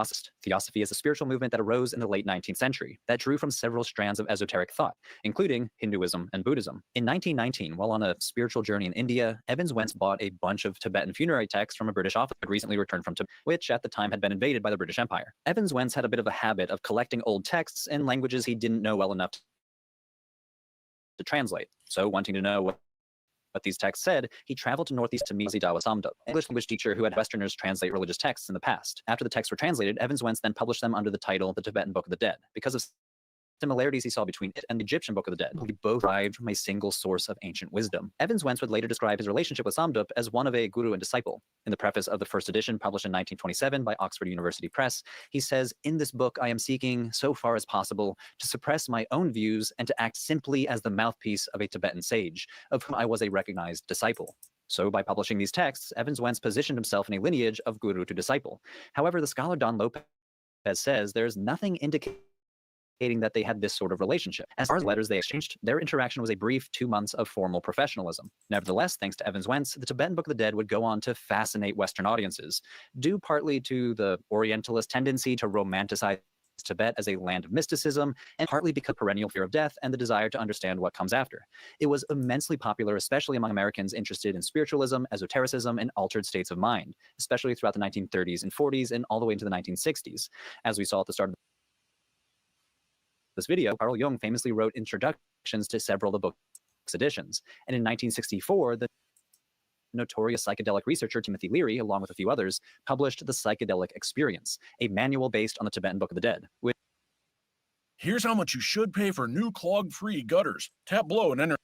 Theosophy is a spiritual movement that arose in the late 19th century that drew from several strands of esoteric thought, including Hinduism and Buddhism. In 1919, while on a spiritual journey in India, Evans Wentz bought a bunch of Tibetan funerary texts from a British officer who had recently returned from Tibet, which at the time had been invaded by the British Empire. Evans Wentz had a bit of a habit of collecting old texts in languages he didn't know well enough to translate. So, wanting to know what these texts said, he traveled to Northeast to meet Dawa Samdup, an English language teacher who had Westerners translate religious texts in the past. After the texts were translated, Evans Wentz then published them under the title The Tibetan Book of the Dead. Because of similarities he saw between it and the Egyptian Book of the Dead, we both derived from a single source of ancient wisdom. Evans Wentz would later describe his relationship with Samdup as one of a guru and disciple. In the preface of the first edition, published in 1927 by Oxford University Press, he says, "In this book, I am seeking, so far as possible, to suppress my own views and to act simply as the mouthpiece of a Tibetan sage, of whom I was a recognized disciple." So by publishing these texts, Evans Wentz positioned himself in a lineage of guru to disciple. However, the scholar Don Lopez says there's nothing indicating that they had this sort of relationship. As far as letters they exchanged, their interaction was a brief 2 months of formal professionalism. Nevertheless, thanks to Evans Wentz, the Tibetan Book of the Dead would go on to fascinate Western audiences, due partly to the Orientalist tendency to romanticize Tibet as a land of mysticism, and partly because of perennial fear of death and the desire to understand what comes after. It was immensely popular, especially among Americans interested in spiritualism, esotericism, and altered states of mind, especially throughout the 1930s and 40s and all the way into the 1960s. As we saw at the start of this video, Carl Jung famously wrote introductions to several of the book's editions. And in 1964, the notorious psychedelic researcher Timothy Leary, along with a few others, published The Psychedelic Experience, a manual based on the Tibetan Book of the Dead. Here's how much you should pay for new clog-free gutters. Tap below and enter.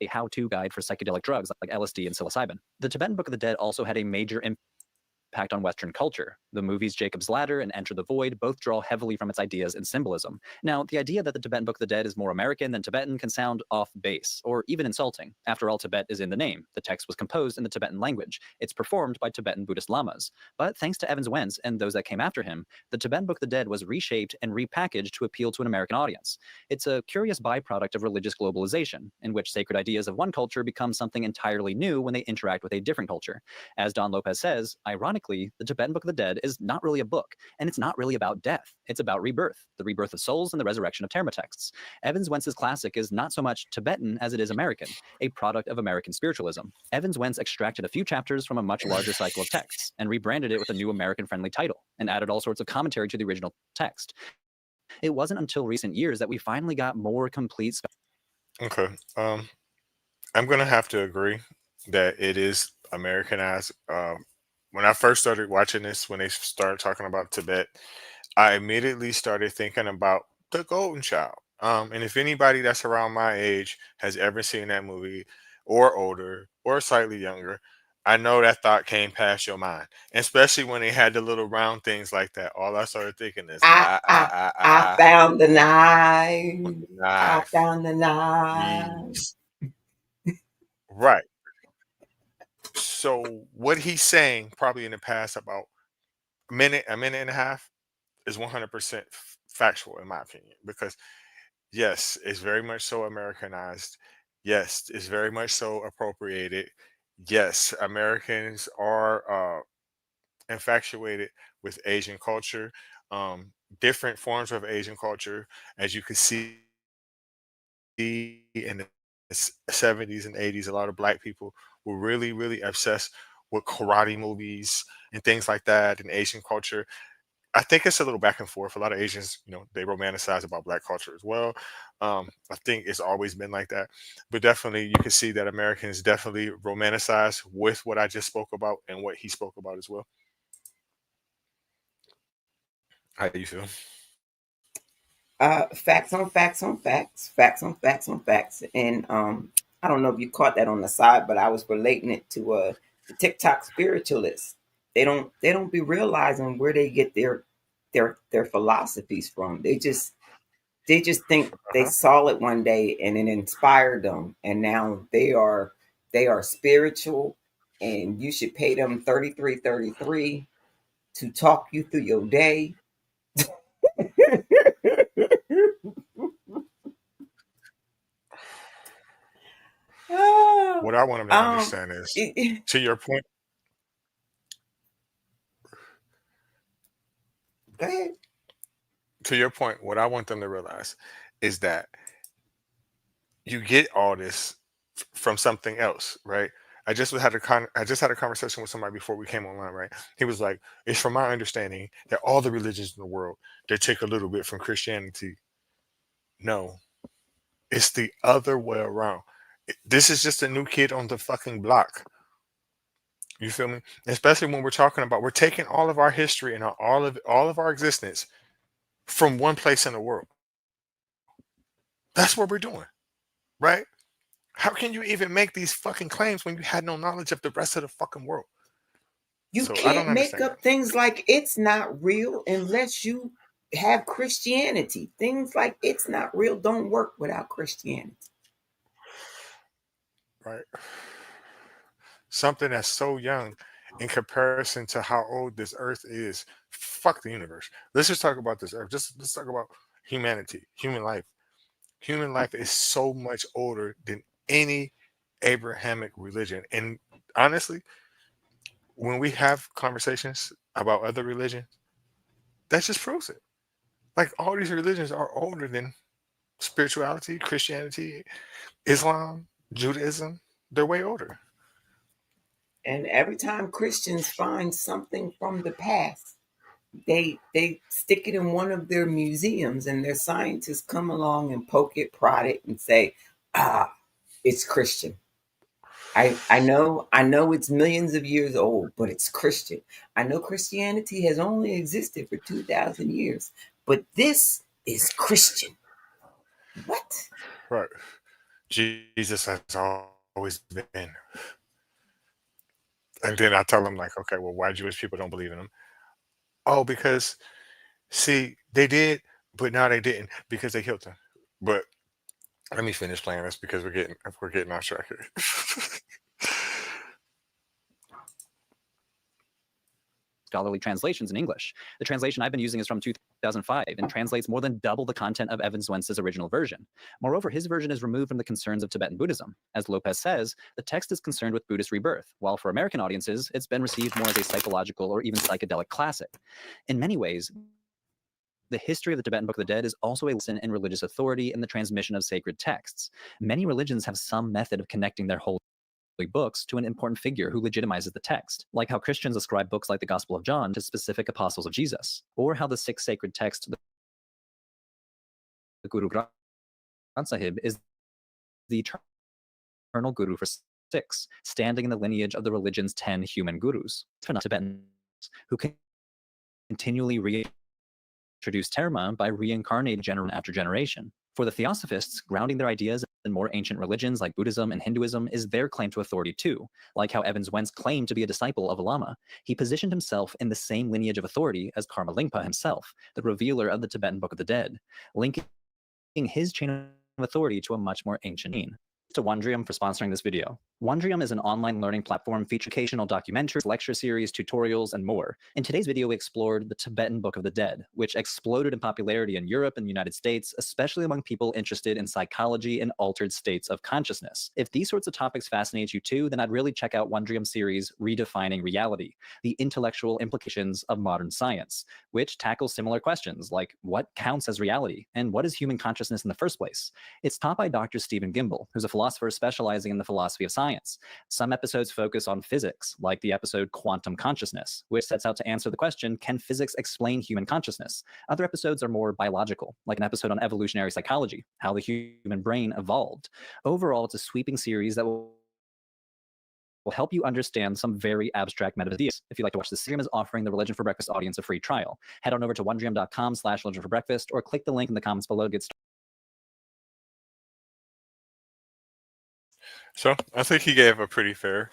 A how-to guide for psychedelic drugs like LSD and psilocybin. The Tibetan Book of the Dead also had a major impact on Western culture. The movies Jacob's Ladder and Enter the Void both draw heavily from its ideas and symbolism. Now, the idea that the Tibetan Book of the Dead is more American than Tibetan can sound off base, or even insulting. After all, Tibet is in the name. The text was composed in the Tibetan language. It's performed by Tibetan Buddhist lamas. But thanks to Evans Wentz and those that came after him, the Tibetan Book of the Dead was reshaped and repackaged to appeal to an American audience. It's a curious byproduct of religious globalization, in which sacred ideas of one culture become something entirely new when they interact with a different culture. As Don Lopez says, ironically, the Tibetan Book of the Dead is not really a book, and it's not really about death. It's about rebirth, the rebirth of souls and the resurrection of Terma texts. Evans Wentz's classic is not so much Tibetan as it is American, a product of American spiritualism. Evans Wentz extracted a few chapters from a much larger cycle of texts and rebranded it with a new American-friendly title and added all sorts of commentary to the original text. It wasn't until recent years that we finally got more complete. Okay. I'm gonna have to agree that it is Americanized. When I first started watching this, when they started talking about Tibet, I immediately started thinking about the Golden Child. And if anybody that's around my age has ever seen that movie, or older, or slightly younger, I know that thought came past your mind, especially when they had the little round things like that. All I started thinking is, I found the knife. on the I knife. found the knife. Yes. Right. So what he's saying, probably in the past about a minute and a half, is 100% factual in my opinion. Because yes, it's very much so Americanized. Yes, it's very much so appropriated. Yes, Americans are infatuated with Asian culture, um, different forms of Asian culture, as you can see in the 70s and 80s. A lot of black people were really, really obsessed with karate movies and things like that in Asian culture. I think it's a little back and forth. A lot of Asians, they romanticize about black culture as well. I think it's always been like that, but definitely you can see that Americans definitely romanticize with what I just spoke about and what he spoke about as well. How do you feel? Facts on facts on facts, facts on facts on facts. And I don't know if you caught that on the side, but I was relating it to the TikTok spiritualists. They don't be realizing where they get their philosophies from. They just They just think they saw it one day and it inspired them, and now they are spiritual, and you should pay them 33.33 to talk you through your day. What I want them to understand is, to your point, Go ahead. what I want them to realize is that you get all this from something else, right? I just had a conversation with somebody before we came online, right? He was like, "It's from my understanding that all the religions in the world, they take a little bit from Christianity." No, it's the other way around. This is just a new kid on the fucking block. You feel me? Especially when we're talking about, we're taking all of our history and all of our existence from one place in the world. That's what we're doing, right? How can you even make these fucking claims when you had no knowledge of the rest of the fucking world? You So I don't can't make understand up things like it's not real unless you have Christianity. Things like it's not real don't work without Christianity. that, right? Something that's so young in comparison to how old this earth is. Fuck the universe. Let's just talk about this earth. Just let's talk about humanity, human life. Human life is so much older than any Abrahamic religion. And honestly, when we have conversations about other religions, that just proves it. Like all these religions are older than spirituality, Christianity, Islam, Judaism. They're way older. And every time Christians find something from the past, they stick it in one of their museums, and their scientists come along and poke it, prod it, and say, "Ah, it's Christian." I know it's millions of years old, but it's Christian. I know Christianity has only existed for 2,000 years, but this is Christian. What? Right. Jesus has always been. And then I tell them like, okay, well, why Jewish people don't believe in him? Oh, because see, they did, but now they didn't because they killed him. But let me finish playing this because we're getting off track here. scholarly translations in English. The translation I've been using is from 2005 and translates more than double the content of Evans Wentz's original version. Moreover, his version is removed from the concerns of Tibetan Buddhism. As Lopez says, the text is concerned with Buddhist rebirth, while for American audiences, it's been received more as a psychological or even psychedelic classic. In many ways, the history of the Tibetan Book of the Dead is also a lesson in religious authority and the transmission of sacred texts. Many religions have some method of connecting their holy books to an important figure who legitimizes the text, like how Christians ascribe books like the Gospel of John to specific apostles of Jesus, or how the sixth sacred text, the Guru Granth Sahib, is the eternal guru for six, standing in the lineage of the religion's 10 human gurus. Tibetans who continually reintroduce Dharma by reincarnating generation after generation. For the Theosophists, grounding their ideas in more ancient religions like Buddhism and Hinduism is their claim to authority too. Like how Evans Wentz claimed to be a disciple of a Lama, he positioned himself in the same lineage of authority as Karma Lingpa himself, the revealer of the Tibetan Book of the Dead, linking his chain of authority to a much more ancient scene. To Wondrium for sponsoring this video. Wondrium is an online learning platform featuring educational documentaries, lecture series, tutorials, and more. In today's video, we explored the Tibetan Book of the Dead, which exploded in popularity in Europe and the United States, especially among people interested in psychology and altered states of consciousness. If these sorts of topics fascinate you too, then I'd really check out Wondrium's series, Redefining Reality, the intellectual implications of modern science, which tackles similar questions like what counts as reality and what is human consciousness in the first place. It's taught by Dr. Stephen Gimbel, who's a philosopher specializing in the philosophy of science. Some episodes focus on physics, like the episode Quantum Consciousness, which sets out to answer the question, can physics explain human consciousness? Other episodes are more biological, like an episode on evolutionary psychology, how the human brain evolved. Overall, it's a sweeping series that will help you understand some very abstract metaphysics. If you'd like to watch this stream, is offering the Religion for Breakfast audience a free trial. Head on over to wondrium.com/religionforbreakfast or click the link in the comments below to get started. So I think he gave a pretty fair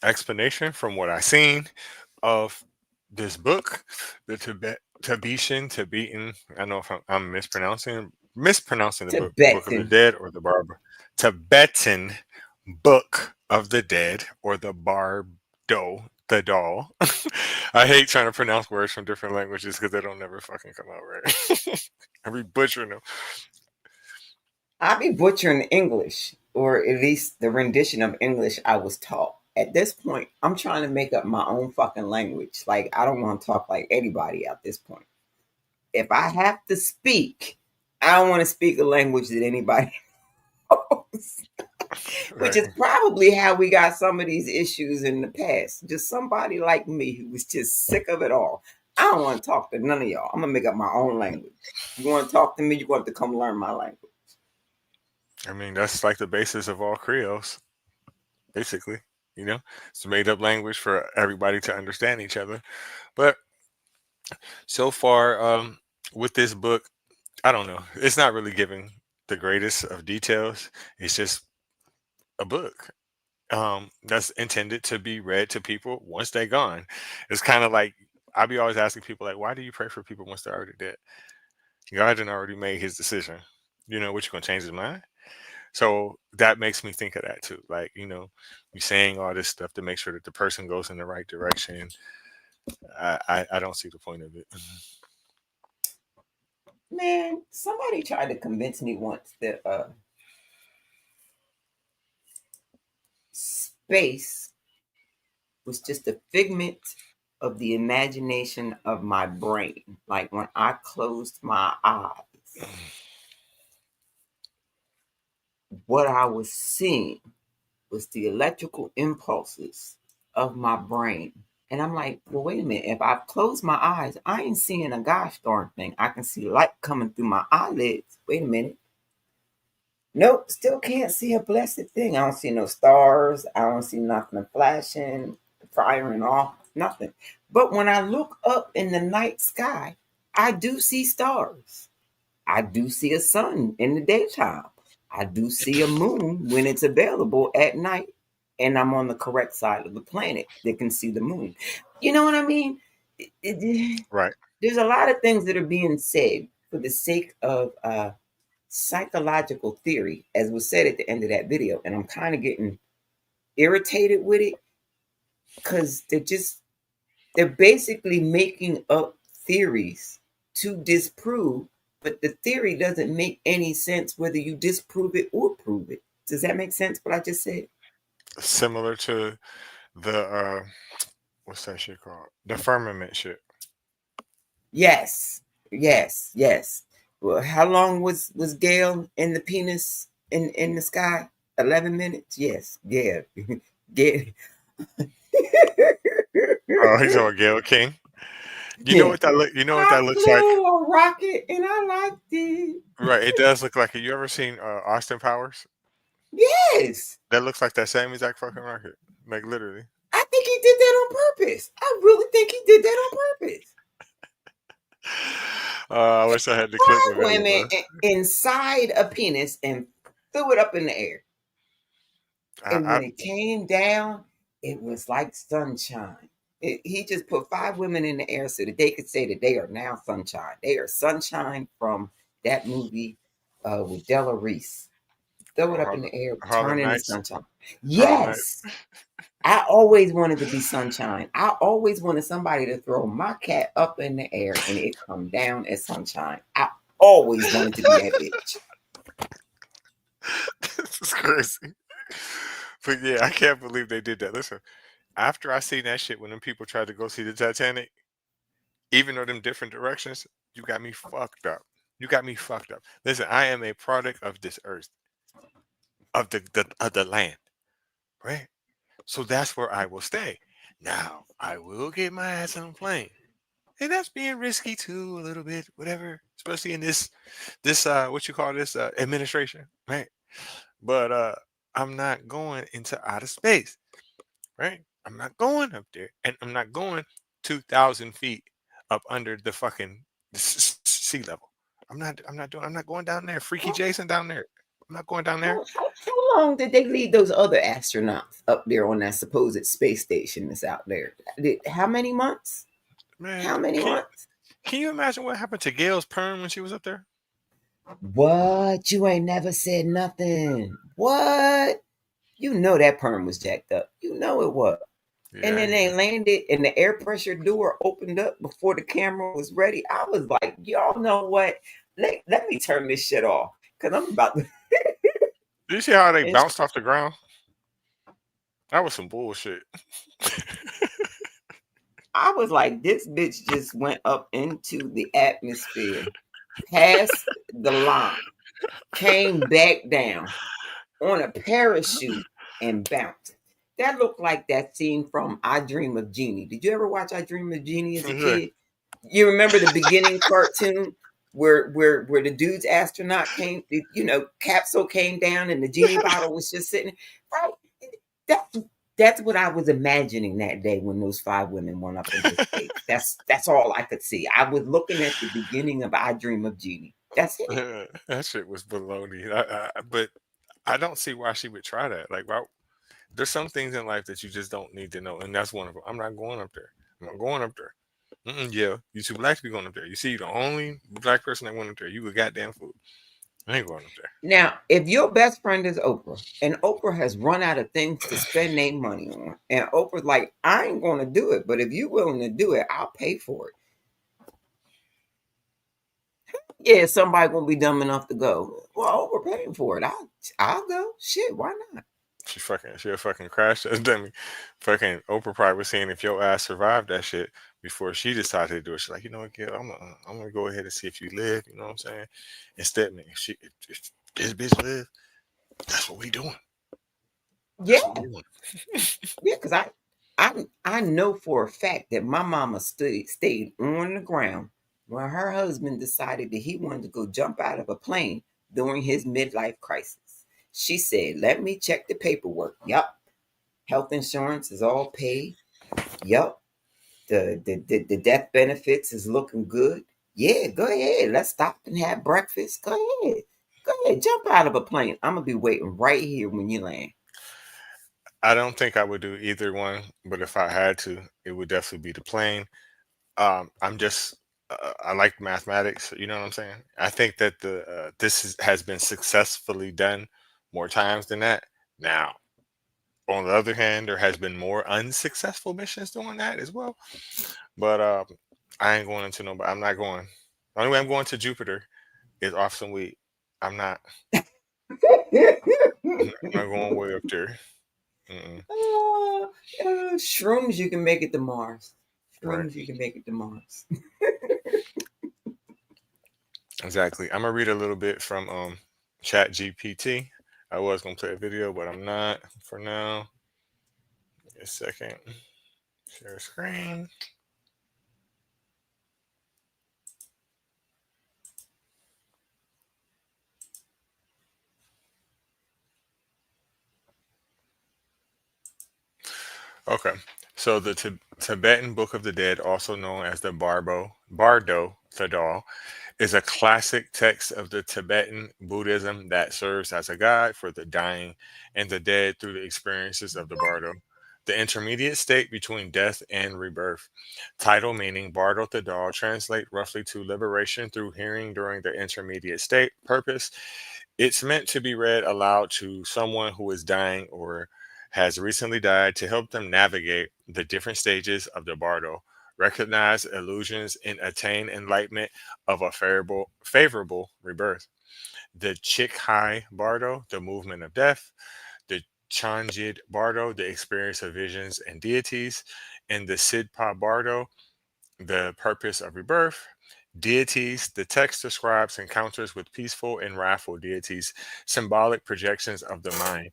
explanation from what I've seen of this book, the Tibetan. I know if I'm mispronouncing, mispronouncing the Book of the Tibetan. Dead or the Tibetan Book of the Dead or the Bardo Thodol. I hate trying to pronounce words from different languages because they don't never fucking come out right. I be butchering them. I be butchering English, or at least the rendition of English I was taught. At this point, I'm trying to make up my own fucking language. Like, I don't want to talk like anybody at this point. If I have to speak, I don't want to speak a language that anybody knows. Which Right. is probably how we got some of these issues in the past. Just somebody like me who was just sick of it all. I don't want to talk to none of y'all. I'm gonna make up my own language. You want to talk to me? You want to come learn my language. I mean, that's like the basis of all Creoles, basically. You know, it's a made up language for everybody to understand each other. But so far, with this book, I don't know. It's not really giving the greatest of details. It's just a book that's intended to be read to people once they're gone. It's kind of like I be always asking people like, why do you pray for people once they're already dead? God had already made his decision. You know, what you gonna change his mind? So that makes me think of that too. Like, you know, you saying all this stuff to make sure that the person goes in the right direction. I don't see the point of it. Man, somebody tried to convince me once that space was just a figment of the imagination of my brain. Like when I closed my eyes, what I was seeing was the electrical impulses of my brain. And I'm like, well, wait a minute. If I close my eyes, I ain't seeing a gosh darn thing. I can see light coming through my eyelids. Wait a minute. Nope, still can't see a blessed thing. I don't see no stars. I don't see nothing flashing, firing off, nothing. But when I look up in the night sky, I do see stars. I do see a sun in the daytime. I do see a moon when it's available at night. And I'm on the correct side of the planet that can see the moon. You know what I mean? Right. There's a lot of things that are being said for the sake of psychological theory, as was said at the end of that video. And I'm kind of getting irritated with it because they're basically making up theories to disprove, but the theory doesn't make any sense whether you disprove it or prove it. Does that make sense what I just said? Similar to the what's that shit called? The firmament shit. Yes. Yes. Yes. Well, how long was Gail in the penis in the sky? 11 minutes? Yes. Yeah. Gail. Oh, he's on Gail King. You know Yeah. what that look? You know what I that looks like? flew a rocket and I liked it. Right. It does look like it. You ever seen Austin Powers? Yes. That looks like that same exact fucking rocket. Like literally. I think he did that on purpose. I really think he did that on purpose. I wish I had the clip 5 women available. inside a penis and threw it up in the air. And I when it came down, it was like sunshine. He just put 5 women in the air so that they could say that they are now sunshine. They are sunshine from that movie with Della Reese. Throw it up in Harlem, the air, turn Harlem into Nights. sunshine. Harlem Nights. Yes. I always wanted to be sunshine. I always wanted somebody to throw my cat up in the air and it come down as sunshine. I always wanted to be that bitch. This is crazy. But yeah, I can't believe they did that. Listen, after I seen that shit when them people tried to go see the Titanic, even though them different directions, you got me fucked up. You got me fucked up. Listen, I am a product of this earth, of the land, right? So that's where I will stay. Now I will get my ass on a plane, and that's being risky too, a little bit, whatever. Especially in this what you call this administration, right? But I'm not going into outer space, right? I'm not going up there, and I'm not going 2,000 feet up under the fucking sea level. I'm not going down there. Freaky Jason down there. I'm not going down there. How long did they leave those other astronauts up there on that supposed space station that's out there? How many months? Man, How many months? can you imagine what happened to Gail's perm when she was up there? What? You ain't never said nothing. What? You know that perm was jacked up. You know it was. And Yeah, then they yeah. landed and the air pressure door opened up before the camera was ready. I was like, y'all know what? Let me turn this shit off. Cause I'm about to Did you see how they and bounced off the ground? That was some bullshit. I was like, this bitch just went up into the atmosphere, past the line, came back down on a parachute and bounced. That looked like that scene from I Dream of Jeannie. Did you ever watch I Dream of Jeannie as a Yeah. kid? You remember the beginning cartoon where the dude's astronaut came, capsule came down and the genie bottle was just sitting right. That's that's what I was imagining that day when those five women went up into space. That's all I could see. I was looking at the beginning of I Dream of Jeannie. That's it. That shit was baloney. But I don't see why she would try that. Like, why, there's some things in life that you just don't need to know, and that's one of them. I'm not going up there. I'm not going up there. Yeah, you too black to be going up there. You see, the only black person that went up there, you a goddamn fool. I ain't going up there. Now, if your best friend is Oprah, and Oprah has run out of things to spend their money on, and Oprah's like, I ain't gonna do it, but if you're willing to do it, I'll pay for it. Yeah, somebody gonna be dumb enough to go. Well, Oprah paying for it. I'll go. Shit, why not? She'll fucking crash that dummy. Fucking Oprah probably was saying if your ass survived that shit before she decided to do it. She's like, you know what, Gil, I'm gonna go ahead and see if you live. You know what I'm saying? Instead, man, if this bitch live, that's what we doing. That's what we Yeah, doing. yeah, because I know for a fact that my mama stayed on the ground when her husband decided that he wanted to go jump out of a plane during his midlife crisis. She said, "Let me check the paperwork. Yup, health insurance is all paid. Yup, the death benefits is looking good. Yeah, go ahead. Let's stop and have breakfast. Go ahead, jump out of a plane. I'm gonna be waiting right here when you land." I don't think I would do either one, but if I had to, it would definitely be the plane. I'm just I like mathematics. You know what I'm saying? I think that has been successfully done more times than that. Now, on the other hand, there has been more unsuccessful missions doing that as well. But I ain't going into nobody. I'm not going. The only way I'm going to Jupiter is off some weed. I'm not. I'm not going way up there. Mm-mm. Uh, Shrooms, you can make it to Mars. Right. Shrooms, you can make it to Mars. Exactly. I'm gonna read a little bit from Chat GPT. I was gonna play a video, but I'm not for now. Give me a second. Share screen. Okay. So the Tibetan Book of the Dead, also known as the Bardo Thodol, is a classic text of the Tibetan Buddhism that serves as a guide for the dying and the dead through the experiences of the Bardo, the intermediate state between death and rebirth. Title meaning Bardo Thodol translate roughly to liberation through hearing during the intermediate state. Purpose, it's meant to be read aloud to someone who is dying or has recently died to help them navigate the different stages of the Bardo, recognize illusions, and attain enlightenment of a favorable rebirth. The Chikhai Bardo, the movement of death, the Chanjid Bardo, the experience of visions and deities, and the Sidpa Bardo, the purpose of rebirth. Deities, the text describes encounters with peaceful and wrathful deities, symbolic projections of the mind.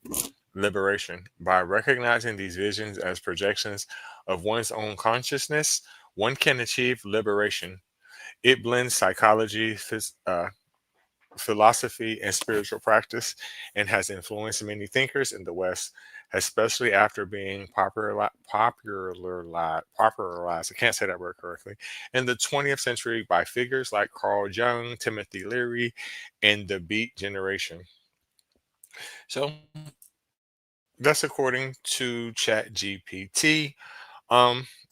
Liberation. By recognizing these visions as projections of one's own consciousness, one can achieve liberation. It blends psychology, philosophy, and spiritual practice, and has influenced many thinkers in the West, especially after being popularized, I can't say that word correctly, in the 20th century by figures like Carl Jung, Timothy Leary, and the Beat Generation. So that's according to ChatGPT.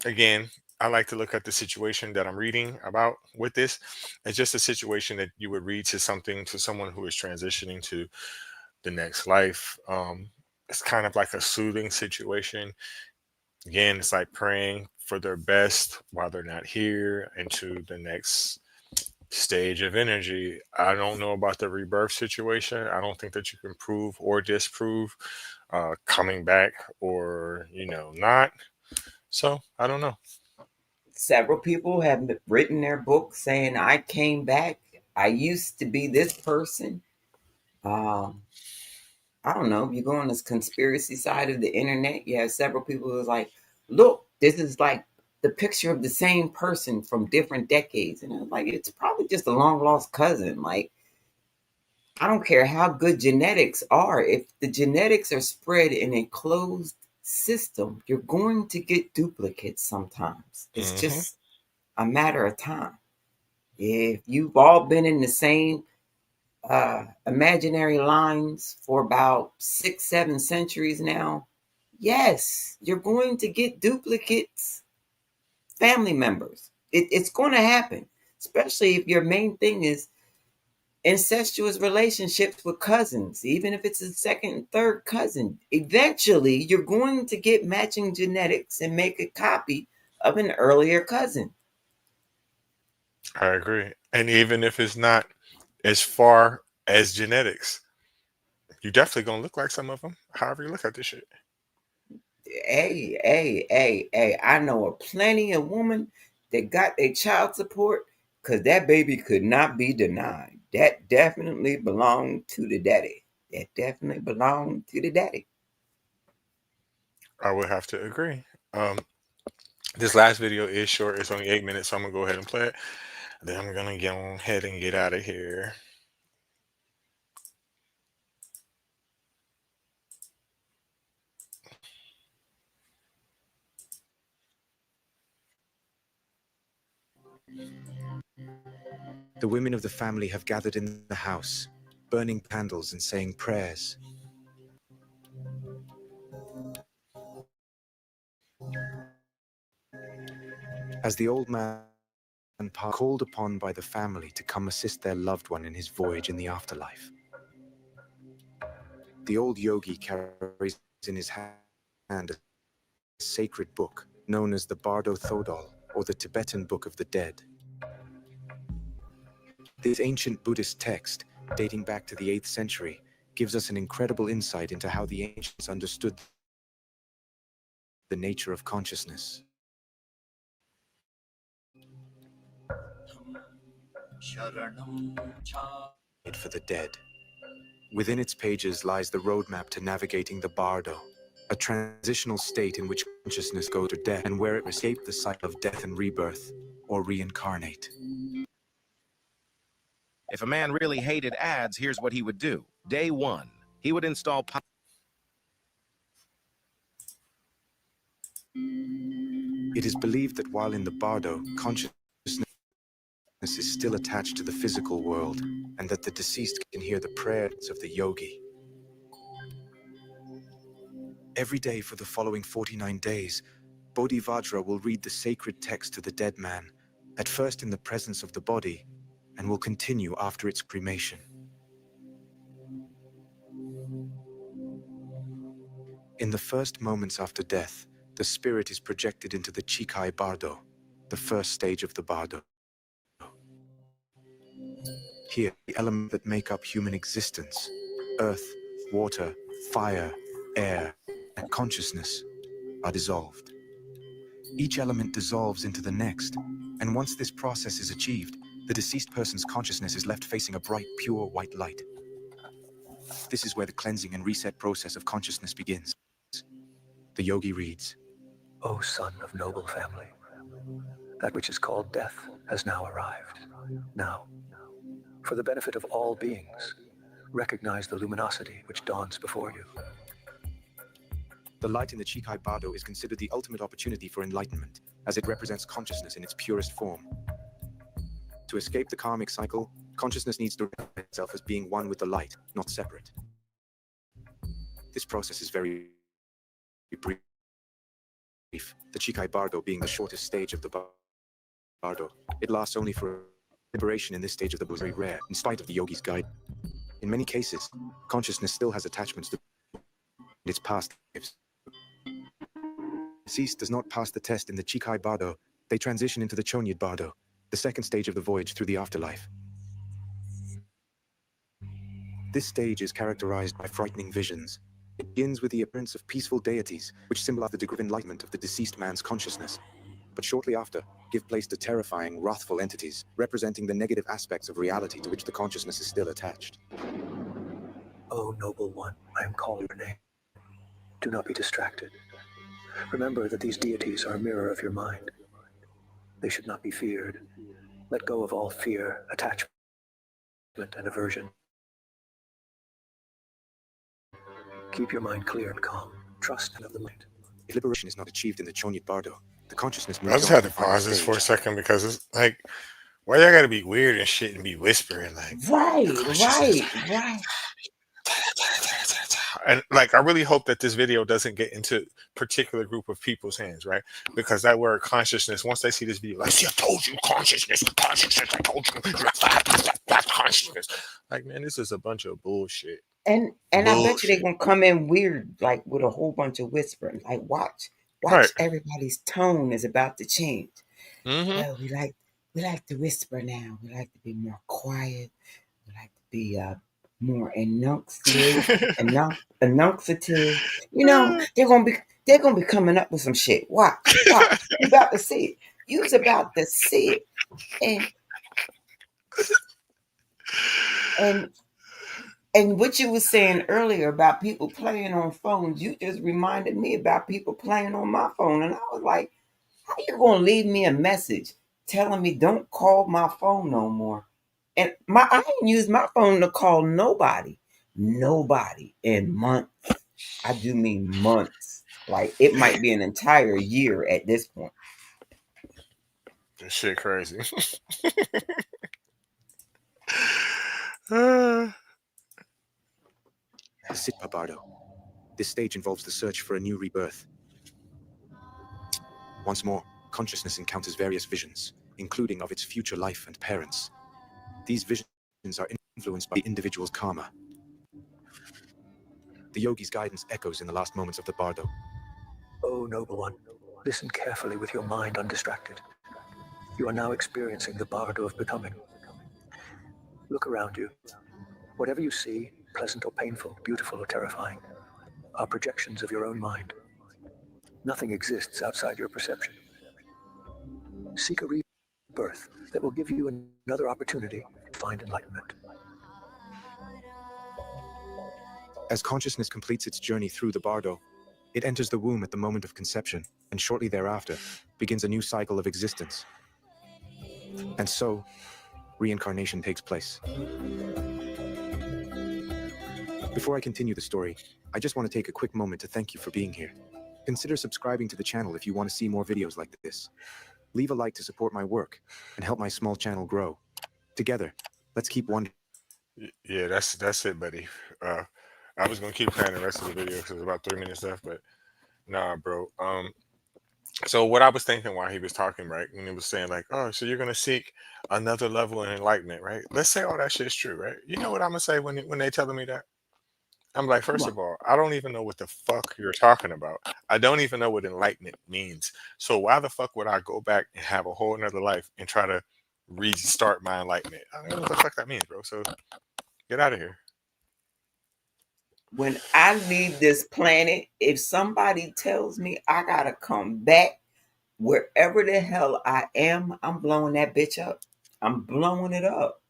Again, I like to look at the situation that I'm reading about with this. It's just a situation that you would read to someone who is transitioning to the next life. It's kind of like a soothing situation. Again, it's like praying for their best while they're not here into the next stage of energy. I don't know about the rebirth situation. I don't think that you can prove or disprove coming back or, not. So I don't know. Several people have written their books saying, I came back. I used to be this person. Um, I don't know. You go on this conspiracy side of the internet, you have several people who's like, look, this is like the picture of the same person from different decades. And I'm like, it's probably just a long lost cousin. Like, I don't care how good genetics are. If the genetics are spread in a closed system, you're going to get duplicates sometimes. It's Hmm. just a matter of time. If you've all been in the same imaginary lines for about 6, 7 centuries now, yes, you're going to get duplicates, family members. It's going to happen, especially if your main thing is incestuous relationships with cousins, even if it's a second and third cousin. Eventually, you're going to get matching genetics and make a copy of an earlier cousin. I agree. And even if it's not as far as genetics, you definitely gonna look like some of them. However you look at this shit. Hey, I know a plenty of women that got their child support because that baby could not be denied. That definitely belonged to the daddy. That definitely belonged to the daddy. I would have to agree. Um, this last video is short. It's only 8 minutes, so I'm gonna go ahead and play it. Then I'm gonna get on ahead and get out of here. The women of the family have gathered in the house, burning candles and saying prayers. As the old man called upon by the family to come assist their loved one in his voyage in the afterlife. The old yogi carries in his hand a sacred book known as the Bardo Thodol, or the Tibetan Book of the Dead. This ancient Buddhist text, dating back to the 8th century, gives us an incredible insight into how the ancients understood the nature of consciousness. For the dead. Within its pages lies the roadmap to navigating the Bardo, a transitional state in which consciousness goes to death and where it escapes the cycle of death and rebirth, or reincarnate. If a man really hated ads, here's what he would do. Day 1, he would install It is believed that while in the Bardo, consciousness is still attached to the physical world, and that the deceased can hear the prayers of the yogi. Every day for the following 49 days, Bodhivajra will read the sacred text to the dead man, at first in the presence of the body, and will continue after its cremation. In the first moments after death, the spirit is projected into the Chikai Bardo, the first stage of the Bardo. Here, the elements that make up human existence, earth, water, fire, air, and consciousness, are dissolved. Each element dissolves into the next, and once this process is achieved, the deceased person's consciousness is left facing a bright, pure white light. This is where the cleansing and reset process of consciousness begins. The yogi reads, O son of noble family, that which is called death has now arrived. Now, for the benefit of all beings, recognize the luminosity which dawns before you. the light in the Chikai Bardo is considered the ultimate opportunity for enlightenment, as it represents consciousness in its purest form. To escape the karmic cycle, consciousness needs to recognize itself as being one with the light, not separate. This process is very brief. the Chikai Bardo being the shortest stage of the Bardo. It lasts only for liberation in this stage of the Bardo, very rare, in spite of the yogi's guide. In many cases, consciousness still has attachments to its past lives. Deceased does not pass the test in the Chikai Bardo. They transition into the Chonyid Bardo, the second stage of the voyage through the afterlife. This stage is characterized by frightening visions. It begins with the appearance of peaceful deities, which symbolize the degree of enlightenment of the deceased man's consciousness, but shortly after, give place to terrifying, wrathful entities, representing the negative aspects of reality to which the consciousness is still attached. O noble one, I am calling your name. Do not be distracted. Remember that these deities are a mirror of your mind. They should not be feared. Let go of all fear, attachment, and aversion. Keep your mind clear and calm. Trust and of the mind. If liberation is not achieved in the Chonyid Bardo, the consciousness I moves just on had to to the final pause this for a stage. second because it's like, why y'all gotta be weird and shit and be whispering like Right, consciousness? right. And like, I really hope that this video doesn't get into particular group of people's hands, right? Because that word consciousness, once they see this video, like, see, I told you consciousness, consciousness, I told you that's consciousness. Like, man, this is a bunch of bullshit. And I bet you they're Bullshit. gonna come in weird, like with a whole bunch of whispering. Like, watch, Right. everybody's tone is about to change. Mm-hmm. Well, we like to whisper now. We like to be more quiet. We like to be more enunciative. You know, they're gonna be coming up with some shit. Watch. You about to see it. You's about to see it. And and what you were saying earlier about people playing on phones, you just reminded me about people playing on my phone. And I was like, how you gonna leave me a message telling me don't call my phone no more? And I ain't used my phone to call nobody in months. I do mean months. Like it might be an entire year at this point. This shit crazy. The Sitpa Bardo. This stage involves the search for a new rebirth. Once more, consciousness encounters various visions, including of its future life and parents. These visions are influenced by the individual's karma. The yogi's guidance echoes in the last moments of the Bardo. O noble one, listen carefully with your mind undistracted. You are now experiencing the Bardo of becoming. Look around you. Whatever you see, pleasant or painful, beautiful or terrifying, are projections of your own mind. Nothing exists outside your perception. Seek a rebirth that will give you another opportunity to find enlightenment. As consciousness completes its journey through the Bardo, it enters the womb at the moment of conception, and shortly thereafter begins a new cycle of existence. And so, reincarnation takes place. Before I continue the story, I just want to take a quick moment to thank you for being here. Consider subscribing to the channel if you want to see more videos like this. Leave a like to support my work and help my small channel grow. Together, let's keep wondering. Yeah, that's it, buddy. I was gonna keep playing the rest of the video because it's about 3 minutes left, but nah, bro. So what I was thinking while he was talking, right, when he was saying like, oh, so you're gonna seek another level of enlightenment, right? Let's say all that shit's true, right? You know what I'm gonna say when they telling me that? I'm like, first What? of all, I don't even know what the fuck you're talking about. I don't even know what enlightenment means. So why the fuck would I go back and have a whole another life and try to restart my enlightenment? I don't know what the fuck that means, bro. So get out of here. When I leave this planet, if somebody tells me I gotta come back wherever the hell I am, I'm blowing that bitch up. I'm blowing it up.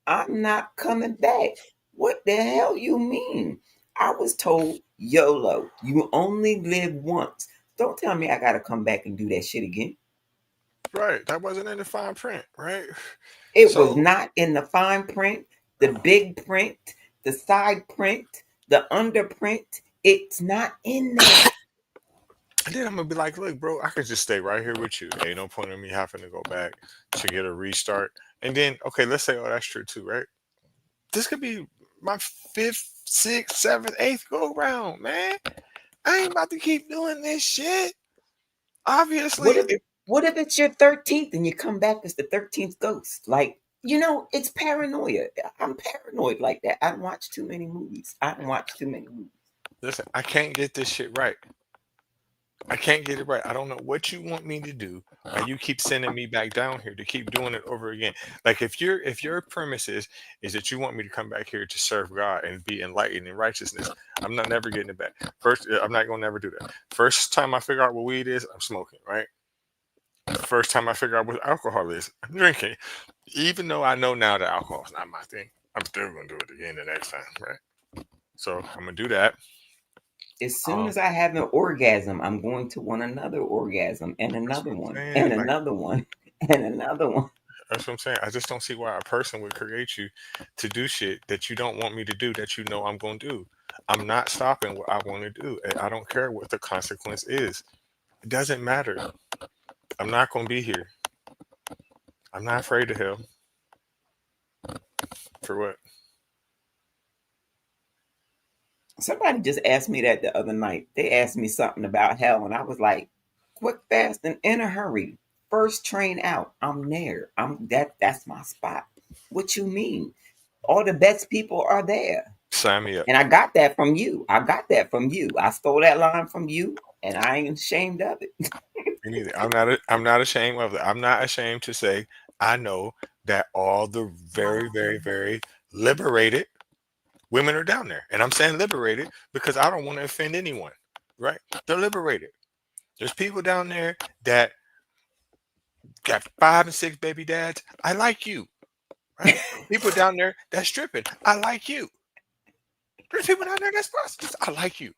I'm not coming back. What the hell you mean? I was told YOLO. You only live once. Don't tell me I gotta come back and do that shit again. Right. That wasn't in the fine print, right? It was So not in the fine print, the big print, the side print, the underprint. It's not in there. and then I'm gonna be like, look, bro, I could just stay right here with you. Ain't no point in me having to go back to get a restart. And then, okay, let's say, oh, that's true too, right? This could be my fifth, sixth, seventh, eighth go round, man. I ain't about to keep doing this shit. Obviously, What if it's your 13th and you come back as the 13th ghost? Like, it's paranoia. I'm paranoid like that. I don't watch too many movies. listen, I can't get this shit right. I can't get it right. I don't know what you want me to do, and you keep sending me back down here to keep doing it over again. Like if your premise is that you want me to come back here to serve God and be enlightened in righteousness, I'm not never getting it back. First, I'm not gonna never do that. First time I figure out what weed is, I'm smoking. Right. First time I figure out what alcohol is, I'm drinking. Even though I know now that alcohol is not my thing, I'm still gonna do it again the next time. Right. So I'm gonna do that. As soon as I have an orgasm, I'm going to want another orgasm and That's another what I'm one saying. and Like another one and another one. that's what I'm saying. I just don't see why a person would create you to do shit that you don't want me to do that you know I'm going to do. I'm not stopping what I want to do. And I don't care what the consequence is. It doesn't matter. I'm not going to be here. I'm not afraid of hell. For what? Somebody just asked me that the other night. They asked me something about hell, and I was like, quick, fast, and in a hurry. First train out. I'm there. That's my spot. What you mean? All the best people are there. Sign me up. And I got that from you. I stole that line from you, and I ain't ashamed of it. Me neither. I'm not ashamed of it. I'm not ashamed to say I know that all the very, very, very liberated women are down there. And I'm saying liberated because I don't want to offend anyone. Right? They're liberated. There's people down there that got 5 and 6 baby dads. I like you. Right? People down there that's stripping. I like you. There's people down there that's prostitutes. I like you.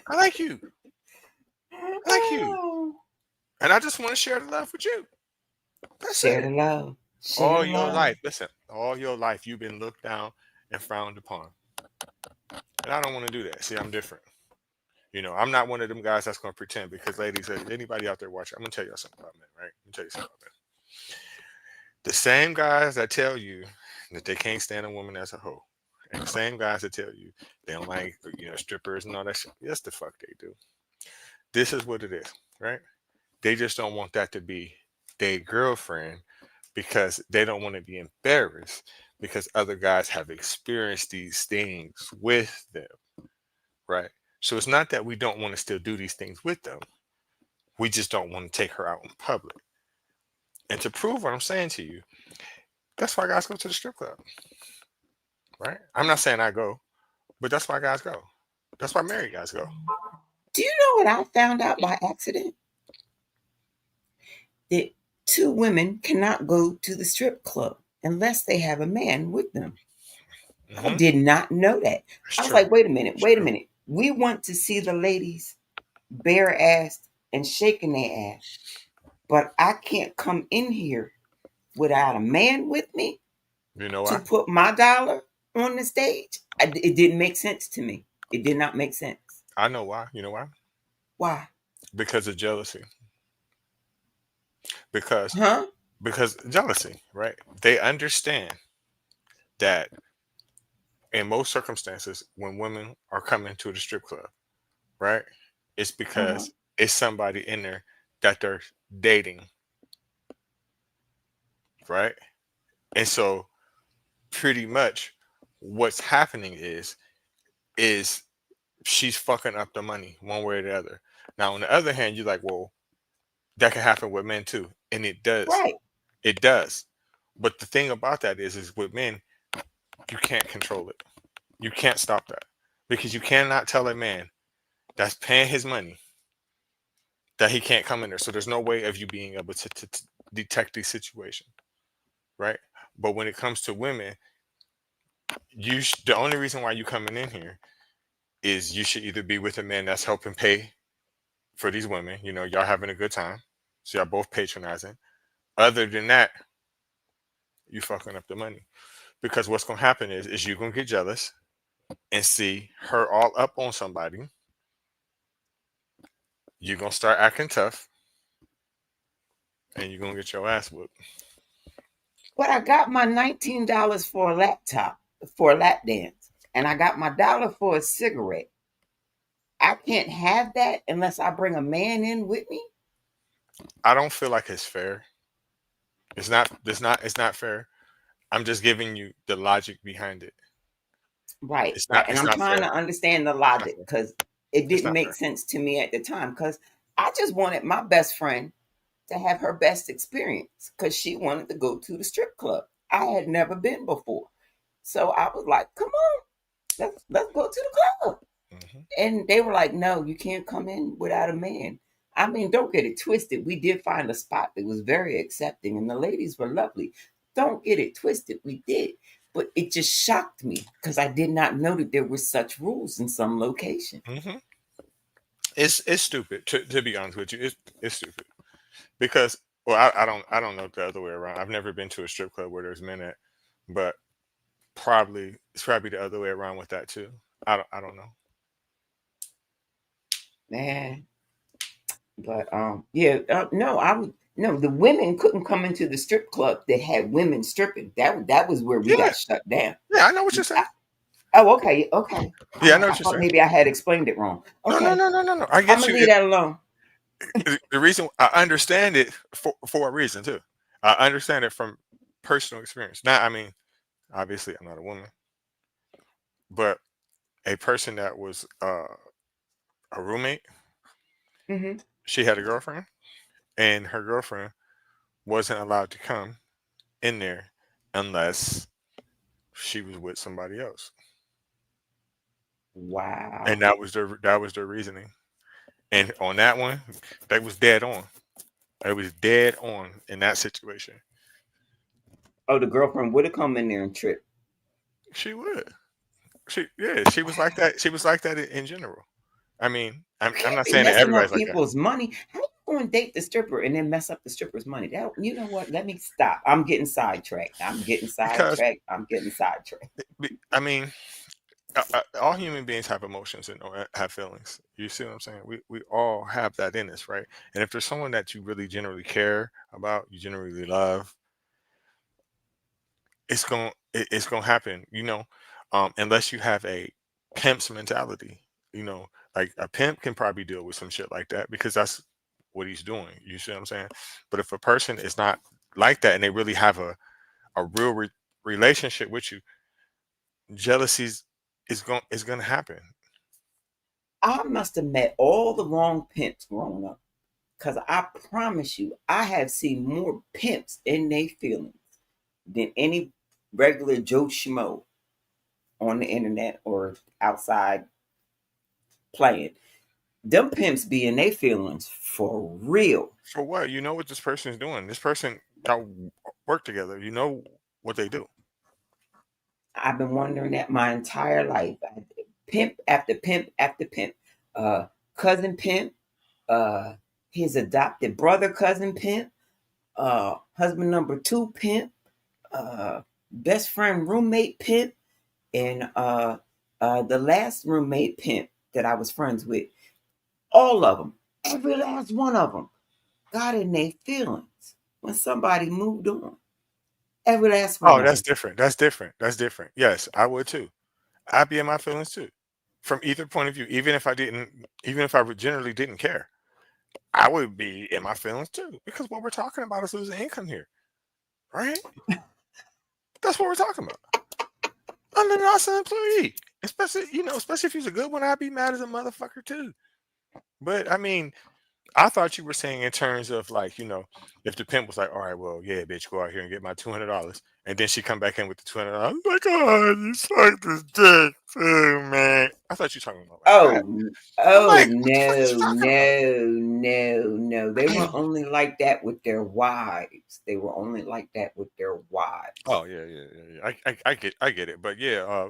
I like you. I like you. And I just want to share the love with you. That's Share the it. love. Share All the your love. life, listen, all your life you've been looked down and frowned upon. And I don't want to do that. See, I'm different. I'm not one of them guys that's going to pretend because, ladies, anybody out there watching, I'm going to tell y'all something about men, right? I'm going to tell you something about men. The same guys that tell you that they can't stand a woman as a hoe, and the same guys that tell you they don't like, strippers and all that shit, yes, the fuck they do. This is what it is, right? They just don't want that to be their girlfriend because they don't want to be embarrassed because other guys have experienced these things with them, right? So it's not that we don't want to still do these things with them. We just don't want to take her out in public. And to prove what I'm saying to you, that's why guys go to the strip club, right? I'm not saying I go, but that's why guys go. That's why married guys go. Do you know what I found out by accident? That two women cannot go to the strip club unless they have a man with them. I did not know that. It's I was true. like, wait a minute, It's wait a true. minute. We want to see the ladies bare assed and shaking their ass, but I can't come in here without a man with me You know to why? put my dollar on the stage. It didn't make sense to me. It did not make sense. I know why. You know why? Why? Because of jealousy. Because Huh? because jealousy, right? They understand that in most circumstances, when women are coming to the strip club, right, it's Uh-huh. because it's somebody in there that they're dating, right? And so, pretty much, what's happening is she's fucking up the money one way or the other. Now, on the other hand, you're like, well, that can happen with men too, and it does. Right. It does. But the thing about that is with men, you can't control it. You can't stop that because you cannot tell a man that's paying his money that he can't come in there. So there's no way of you being able to detect these situations, right? But when it comes to women, the only reason why you coming in here is you should either be with a man that's helping pay for these women. Y'all having a good time, so y'all both patronizing. Other than that, you fucking up the money because what's gonna happen is you gonna get jealous and see her all up on somebody. You're gonna start acting tough, and you're gonna get your ass whooped. But I got my $19 for a laptop, for a lap dance, and I got my dollar for a cigarette. I can't have that unless I bring a man in with me. I don't feel like it's fair. It's not. It's not. It's not fair. I'm just giving you the logic behind it. Right, It's right. not. And It's I'm not trying fair. to understand the It's not logic fair. because it It's didn't not make fair. sense to me at the time. Because I just wanted my best friend to have her best experience because she wanted to go to the strip club. I had never been before. So I was like, come on, let's go to the club. Hmm. And they were like, no, you can't come in without a man. I mean, don't get it twisted. We did find a spot that was very accepting and the ladies were lovely. Don't get it twisted. We did. But it just shocked me because I did not know that there were such rules in some locations. Hmm. It's stupid to be honest with you. It's stupid because well, I don't know the other way around. I've never been to a strip club where there's men at, but probably it's probably the other way around with that too. I don't know. Man, but yeah, no, I would no. The women couldn't come into the strip club that had women stripping. That was where we Yeah, got shut down. yeah, I know what you're saying. I, oh, okay, okay. Yeah, I know I what you're thought saying. maybe I had explained it wrong. No, no, Okay, no, no, no, no. I I'm get gonna you. leave that alone. The reason I understand it for a reason too. I understand it from personal experience. Now, I mean, obviously, I'm not a woman, but a person that was a roommate. Hmm. She had a girlfriend, and her girlfriend wasn't allowed to come in there unless she was with somebody else, and Wow. that was their reasoning. And on that one, they was dead on. It was dead on in that situation. Oh, the girlfriend would have come in there and tripped. She would. She was like that. She was like that in general. I mean, You I'm can't not be saying that messing up everybody's like that people's money. How you going to date the stripper and then mess up the stripper's money? That, you know what? Let me stop. I'm getting sidetracked. I'm getting because sidetracked. I'm getting sidetracked. I mean, all human beings have emotions and have feelings. You see what I'm saying? We all have that in us, right? And if there's someone that you really generally care about, you generally love, it's gonna happen. Unless you have a pimp's mentality. Like a pimp can probably deal with some shit like that because that's what he's doing. You see what I'm saying? But if a person is not like that and they really have a real relationship with you, jealousies is gonna happen. I must have met all the wrong pimps growing up. Because I promise you, I have seen more pimps in their feelings than any regular Joe Schmo on the internet or outside playing. Them pimps be in their feelings for real. For what? You know what this person is doing. This person y'all work together. You know what they do. I've been wondering that my entire life. Pimp after pimp after pimp. Uh, cousin pimp, uh, his adopted brother cousin pimp, husband number two pimp, best friend roommate pimp, and the last roommate pimp that I was friends with. All of them, every last one of them, got in their feelings when somebody moved on. Every last one Oh, of that's them. different. That's different. That's different. Yes, I would too. I'd be in my feelings too. From either point of view, even if I generally didn't care, I would be in my feelings too. Because what we're talking about is losing income here, right? That's what we're talking about. I'm an awesome employee, especially if he's a good one. I'd be mad as a motherfucker too. But I mean, I thought you were saying in terms of like, if the pimp was like, all right, well, yeah, bitch, go out here and get my $200, and then she come back in with the $200. I'm like, oh, you suck this dick too, man. I thought you were talking about like that. Oh, I'm oh like, what the fuck is you no, talking no, no, no. They about? were only like that with their wives. They were only like that with their wives. Oh yeah, yeah, yeah, yeah. I get it, but yeah,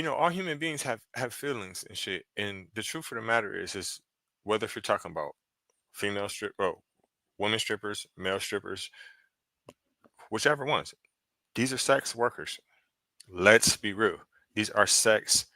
all human beings have feelings and shit, and the truth of the matter is whether if you're talking about women strippers, male strippers, whichever ones, these are sex workers. Let's be real. These are sex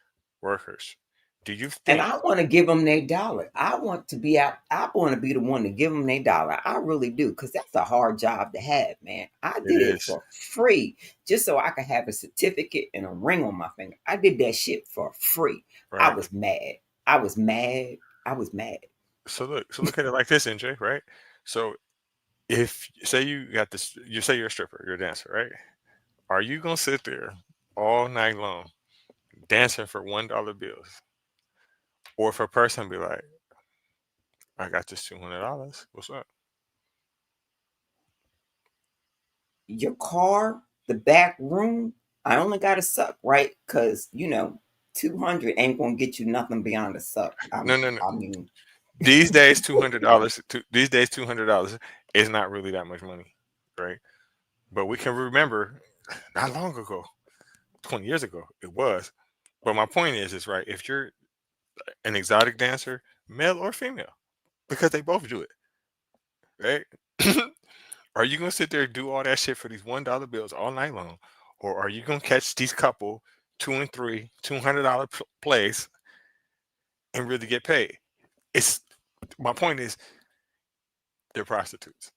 workers. Do you And think? I want to give them their dollar. I want to be out. I want to be the one to give them their dollar. I really do, because that's a hard job to have, man. I It did it is for free just so I could have a certificate and a ring on my finger. I did that shit for free. I right? was mad. I was mad. I was mad. So look at it like this, NJ, right? So if say you got this, you say you're a stripper, you're a dancer, right? Are you gonna sit there all night long dancing for $1 bills, or if a person be like, I got this $200, what's up? Your car, the back room, I only got to suck, right? Because, 200 ain't going to get you nothing beyond a suck. No, no, no. I mean, These days, $200. These days, $200 is not really that much money, right? But we can remember not long ago, 20 years ago, it was. But my point is right. If you're an exotic dancer, male or female, because they both do it, right? Are you gonna sit there and do all that shit for these $1 bills all night long, or are you gonna catch these couple two and three $200 plays and really get paid? It's my point is they're prostitutes.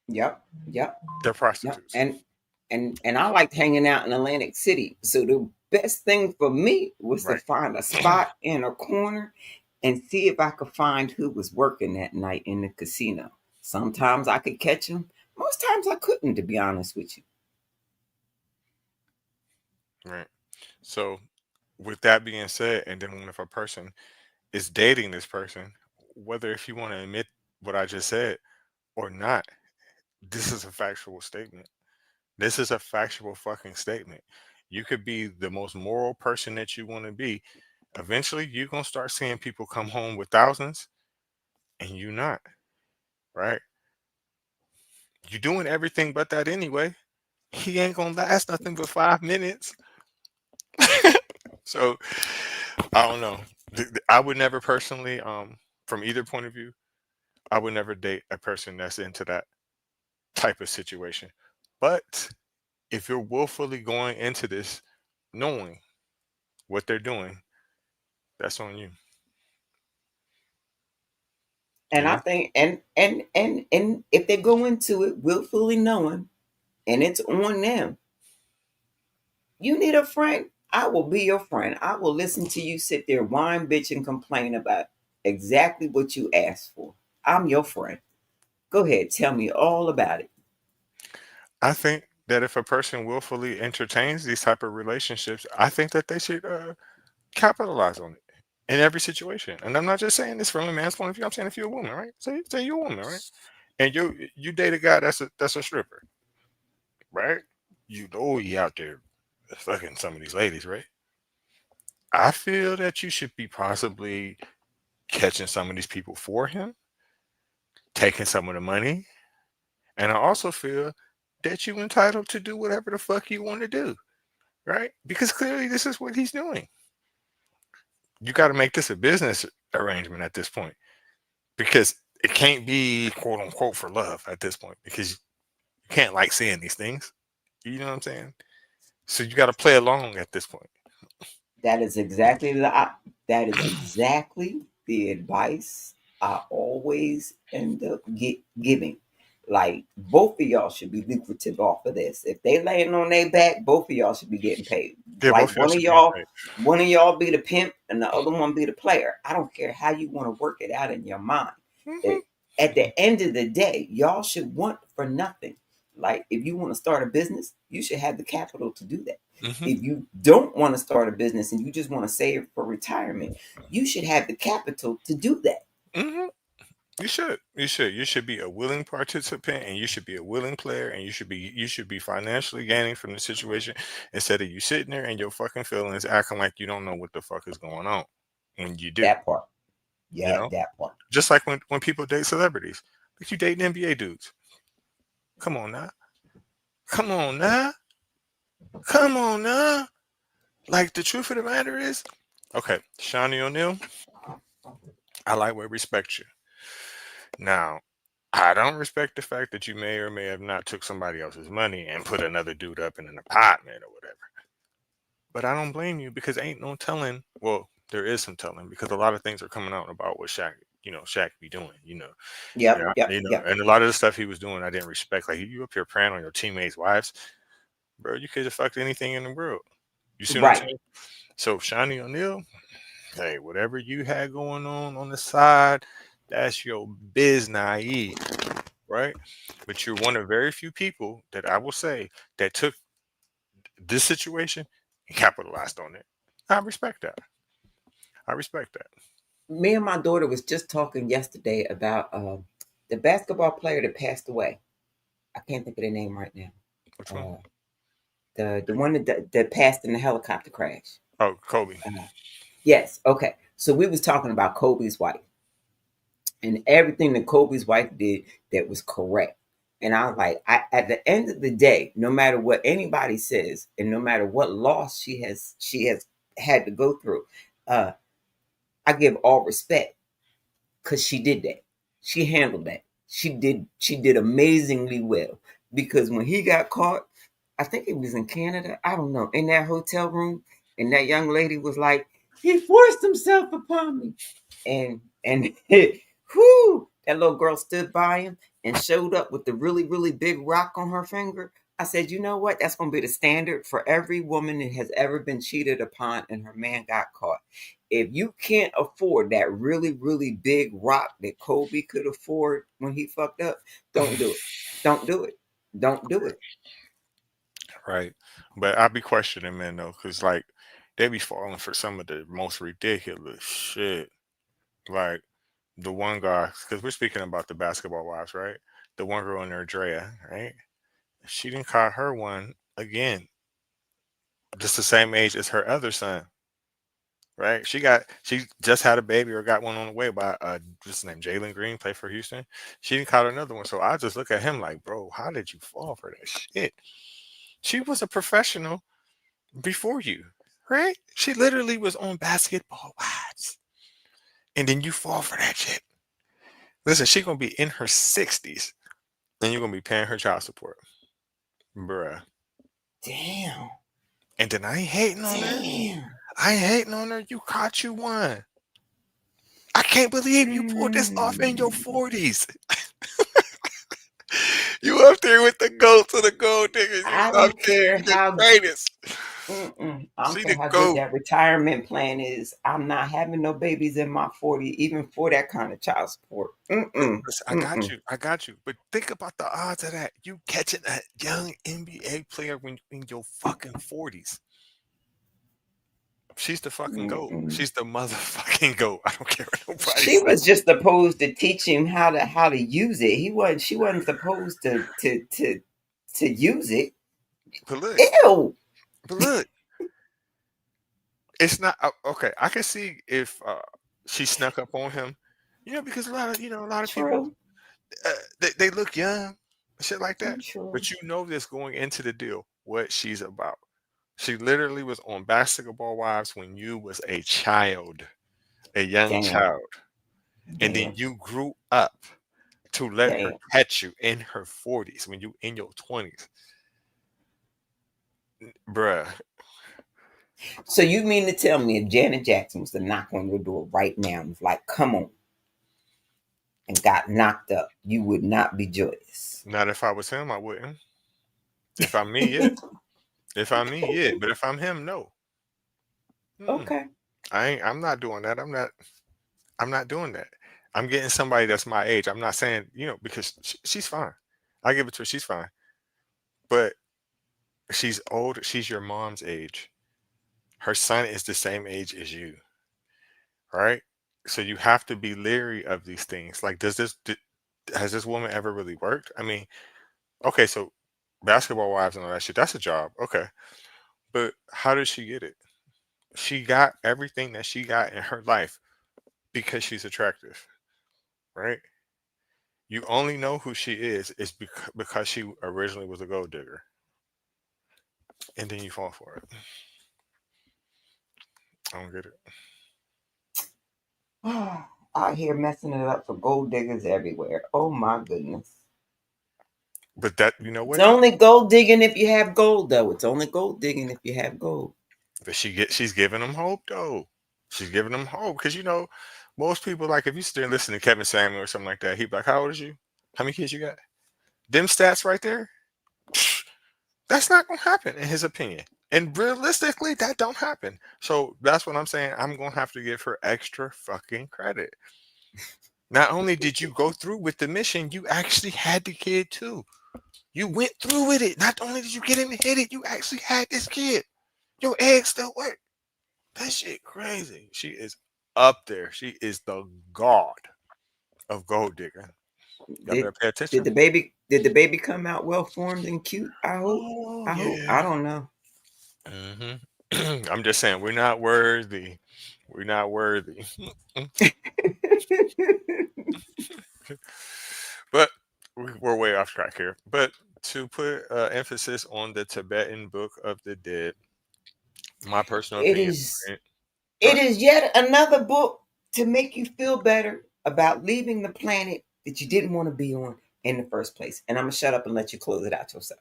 yep, yep, They're yep. prostitutes. And I liked hanging out in Atlantic City. So the best thing for me was to Right. find a spot in a corner and see if I could find who was working that night in the casino. Sometimes I could catch them. Most times I couldn't, to be honest with you. Right. So with that being said, and then if a person is dating this person, whether if you want to admit what I just said or not, this is a factual statement. This is a factual fucking statement. You could be the most moral person that you want to be. Eventually, you're gonna start seeing people come home with thousands, and you not, right? You doing everything but that anyway. He ain't gonna last nothing but 5 minutes. So I don't know. I would never personally, from either point of view, I would never date a person that's into that type of situation. But if you're willfully going into this knowing what they're doing, that's on you. You And I know? think and if they go into it willfully knowing and it's on them, you need a friend. I will be your friend. I will listen to you sit there, whine, bitch, and complain about exactly what you asked for. I'm your friend. Go ahead, tell me all about it. I think that if a person willfully entertains these type of relationships, I think that they should capitalize on it in every situation. And I'm not just saying this from a man's point of view. I'm saying if you're a woman, right? Say you're a woman, right? And you date a guy that's a stripper, right? You know he out there fucking some of these ladies, right? I feel that you should be possibly catching some of these people for him, taking some of the money, and I also feel that you entitled to do whatever the fuck you want to do, right? Because clearly this is what he's doing. You got to make this a business arrangement at this point because it can't be quote unquote for love at this point because you can't like seeing these things. You know what I'm saying? So you got to play along at this point. That is exactly that is exactly the advice I always end up giving. Like both of y'all should be lucrative off of this. If they laying on their back, both of y'all should be getting paid. Yeah, both Like of y'all should be in play. one of y'all be the pimp and the other one be the player. I don't care how you want to work it out in your mind. Mhm. At the end of the day, y'all should want for nothing. Like if you want to start a business, you should have the capital to do that. Mhm. If you don't want to start a business and you just want to save for retirement, you should have the capital to do that. Mhm. You should. You should. You should be a willing participant and you should be a willing player and you should be financially gaining from the situation instead of you sitting there and your fucking feelings acting like you don't know what the fuck is going on. And you do, That part. you Yeah, know? that part. Just like when people date celebrities. Like you dating NBA dudes. Come on now. Come on now. Come on now. Like the truth of the matter is, okay, Shawnee O'Neal, I like what respect you. Now, I don't respect the fact that you may or may have not took somebody else's money and put another dude up in an apartment or whatever. But I don't blame you because ain't no telling. Well, there is some telling because a lot of things are coming out about what Shaq be doing. Yep, Yeah, yep, yep. and a lot of the stuff he was doing, I didn't respect. Like you up here preying on your teammates' wives, bro. You could have fucked anything in the world. You see what I'm Right. saying? So Shawnee O'Neal, Hey, whatever you had going on the side, that's your business, right? But you're one of very few people that I will say that took this situation and capitalized on it. I respect that. I respect that. Me and my daughter was just talking yesterday about the basketball player that passed away. I can't think of the name right now. Which one? Uh, the one that passed in the helicopter crash. Oh, Kobe. Yes. Okay. So we was talking about Kobe's wife and everything that Kobe's wife did that was correct. And I was like, at the end of the day, no matter what anybody says, and no matter what loss she has had to go through, uh, I give all respect because she did that. She handled that. She did amazingly well. Because when he got caught, I think it was in Canada, I don't know, in that hotel room, and that young lady was like, he forced himself upon me. And whoo, that little girl stood by him and showed up with the really, really big rock on her finger. I said, you know what? That's gonna be the standard for every woman that has ever been cheated upon and her man got caught. If you can't afford that really, really big rock that Kobe could afford when he fucked up, don't do it. Don't do it. Don't do it. Right. But I be questioning men though, because like they be falling for some of the most ridiculous shit. Like the one guy, because we're speaking about the basketball wives, right? The one girl in there, Drea, right? She didn't caught her one again, just the same age as her other son, right? She just had a baby or got one on the way by what's his name, Jalen Green, play for Houston. She didn't caught another one, so I just look at him like, bro, how did you fall for that shit? She was a professional before you, right? She literally was on basketball wives, and then you fall for that shit. Listen, she gonna be in her 60s, and you're gonna be paying her child support, bruh. Damn. And then I ain't hating on her. Damn. I ain't hating on her. You caught you one. I can't believe you pulled this off in your 40s. You up there with the goats of the gold diggers. You I know what don't I'm saying? care You the how greatest. I don't She care the how good goat. that retirement plan is. I'm not having no babies in my 40, even for that kind of child support. Listen, I got Mm-mm. you. I got you. But think about the odds of that. You catching a young NBA player when in your fucking 40s. She's the fucking goat. Mm-mm. She's the motherfucking goat. I don't care what nobody She says. was just supposed to teach him how to use it. He wasn't. She wasn't supposed to use it. But look, Ew. but look, it's not okay. I can see if she snuck up on him, because a lot of people True. they look young, shit like that. True. But this going into the deal, what she's about. She literally was on Basketball Wives when you was a child, a young Damn. child, and then Damn. you grew up to let her Damn. catch you in her 40s when you in your 20s, bruh. So you mean to tell me if Janet Jackson was to knock on your door right now and was like, "Come on," and got knocked up, you would not be joyous? Not if I was him, I wouldn't. If I'm me, yeah. If I'm me, yeah. But if I'm him, no. Mm-mm. Okay. I'm not doing that. I'm not doing that. I'm getting somebody that's my age. I'm not saying, because she's fine. I give it to her. She's fine. But she's old. She's your mom's age. Her son is the same age as you, right? So you have to be leery of these things. Like, has this woman ever really worked? I mean, okay, so basketball wives and all that shit, that's a job. Okay. But how did she get it? She got everything that she got in her life because she's attractive, right? You only know who she is because she originally was a gold digger, and then you fall for it. I don't get it. Out here messing it up for gold diggers everywhere. Oh my goodness. But that, you know It's what? only gold digging if you have gold, though. It's only gold digging if you have gold. But she's giving them hope though. She's giving them hope because most people, like, if you sit there and listen to Kevin Samuel or something like that, he'd be like, "How old is you? How many kids you got?" Them stats right there. That's not gonna happen in his opinion. And realistically, that don't happen. So that's what I'm saying. I'm gonna have to give her extra fucking credit. Not only did you go through with the mission, you actually had the kid too. You went through with it. Not only did you get him to hit it, you actually had this kid. Your eggs still work. That shit crazy. She is up there. She is the god of gold digging. Y'all Did better pay attention. did the baby come out well formed and cute? I hope. Oh I hope. yeah. I don't know. I'm just saying we're not worthy. We're not worthy. But we're way off track here. But to put emphasis on the Tibetan Book of the Dead, my personal It opinion. is Go it ahead. is yet another book to make you feel better about leaving the planet that you didn't want to be on in the first place. And I'm gonna shut up and let you close it out yourself.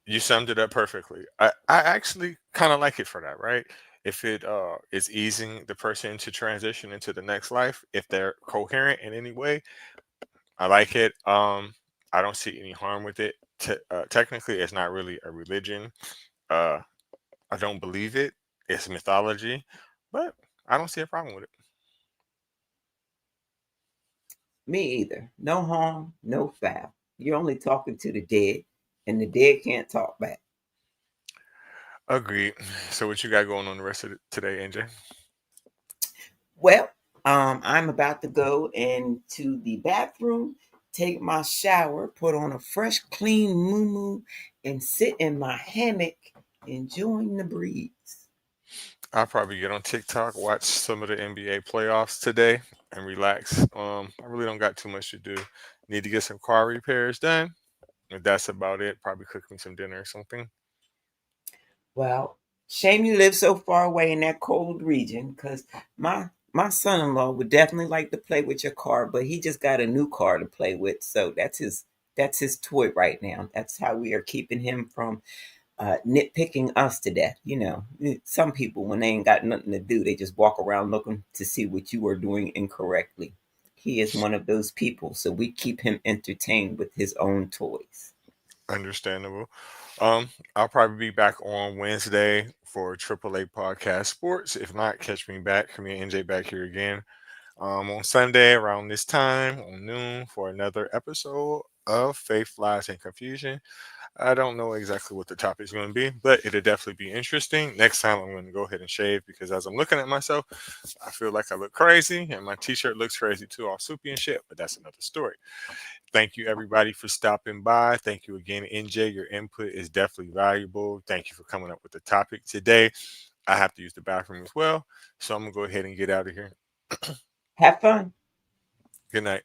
You summed it up perfectly. I actually kind of like it for that, right? If it is easing the person to transition into the next life, if they're coherent in any way, I like it. I don't see any harm with it. Technically, it's not really a religion. Uh, I don't believe it. It's mythology, but I don't see a problem with it. Me either. No harm, no foul. You're only talking to the dead, and the dead can't talk back. Agreed. So what you got going on the rest of today, NJ? Well, I'm about to go into the bathroom, take my shower, put on a fresh, clean moo and sit in my hammock, enjoying the breeze. I'll probably get on TikTok, watch some of the NBA playoffs today, and relax. I really don't got too much to do. Need to get some car repairs done. If that's about it, probably cook me some dinner or something. Well, shame you live so far away in that cold region, because my son-in-law would definitely like to play with your car, but he just got a new car to play with, so that's his toy right now. That's how we are keeping him from nitpicking us to death. Some people, when they ain't got nothing to do, they just walk around looking to see what you are doing incorrectly. He is one of those people, so we keep him entertained with his own toys. Understandable. I'll probably be back on Wednesday for AAA Podcast Sports. If not, catch me back. Me and NJ back here again on Sunday around this time on noon for another episode of Faith, Lies, and Confusion. I don't know exactly what the topic is going to be, but it'll definitely be interesting. Next time, I'm going to go ahead and shave because as I'm looking at myself, I feel like I look crazy, and my t-shirt looks crazy too, all soupy and shit, but that's another story. Thank you, everybody, for stopping by. Thank you again, NJ. Your input is definitely valuable. Thank you for coming up with the topic today. I have to use the bathroom as well, so I'm going to go ahead and get out of here. Have fun. Good night.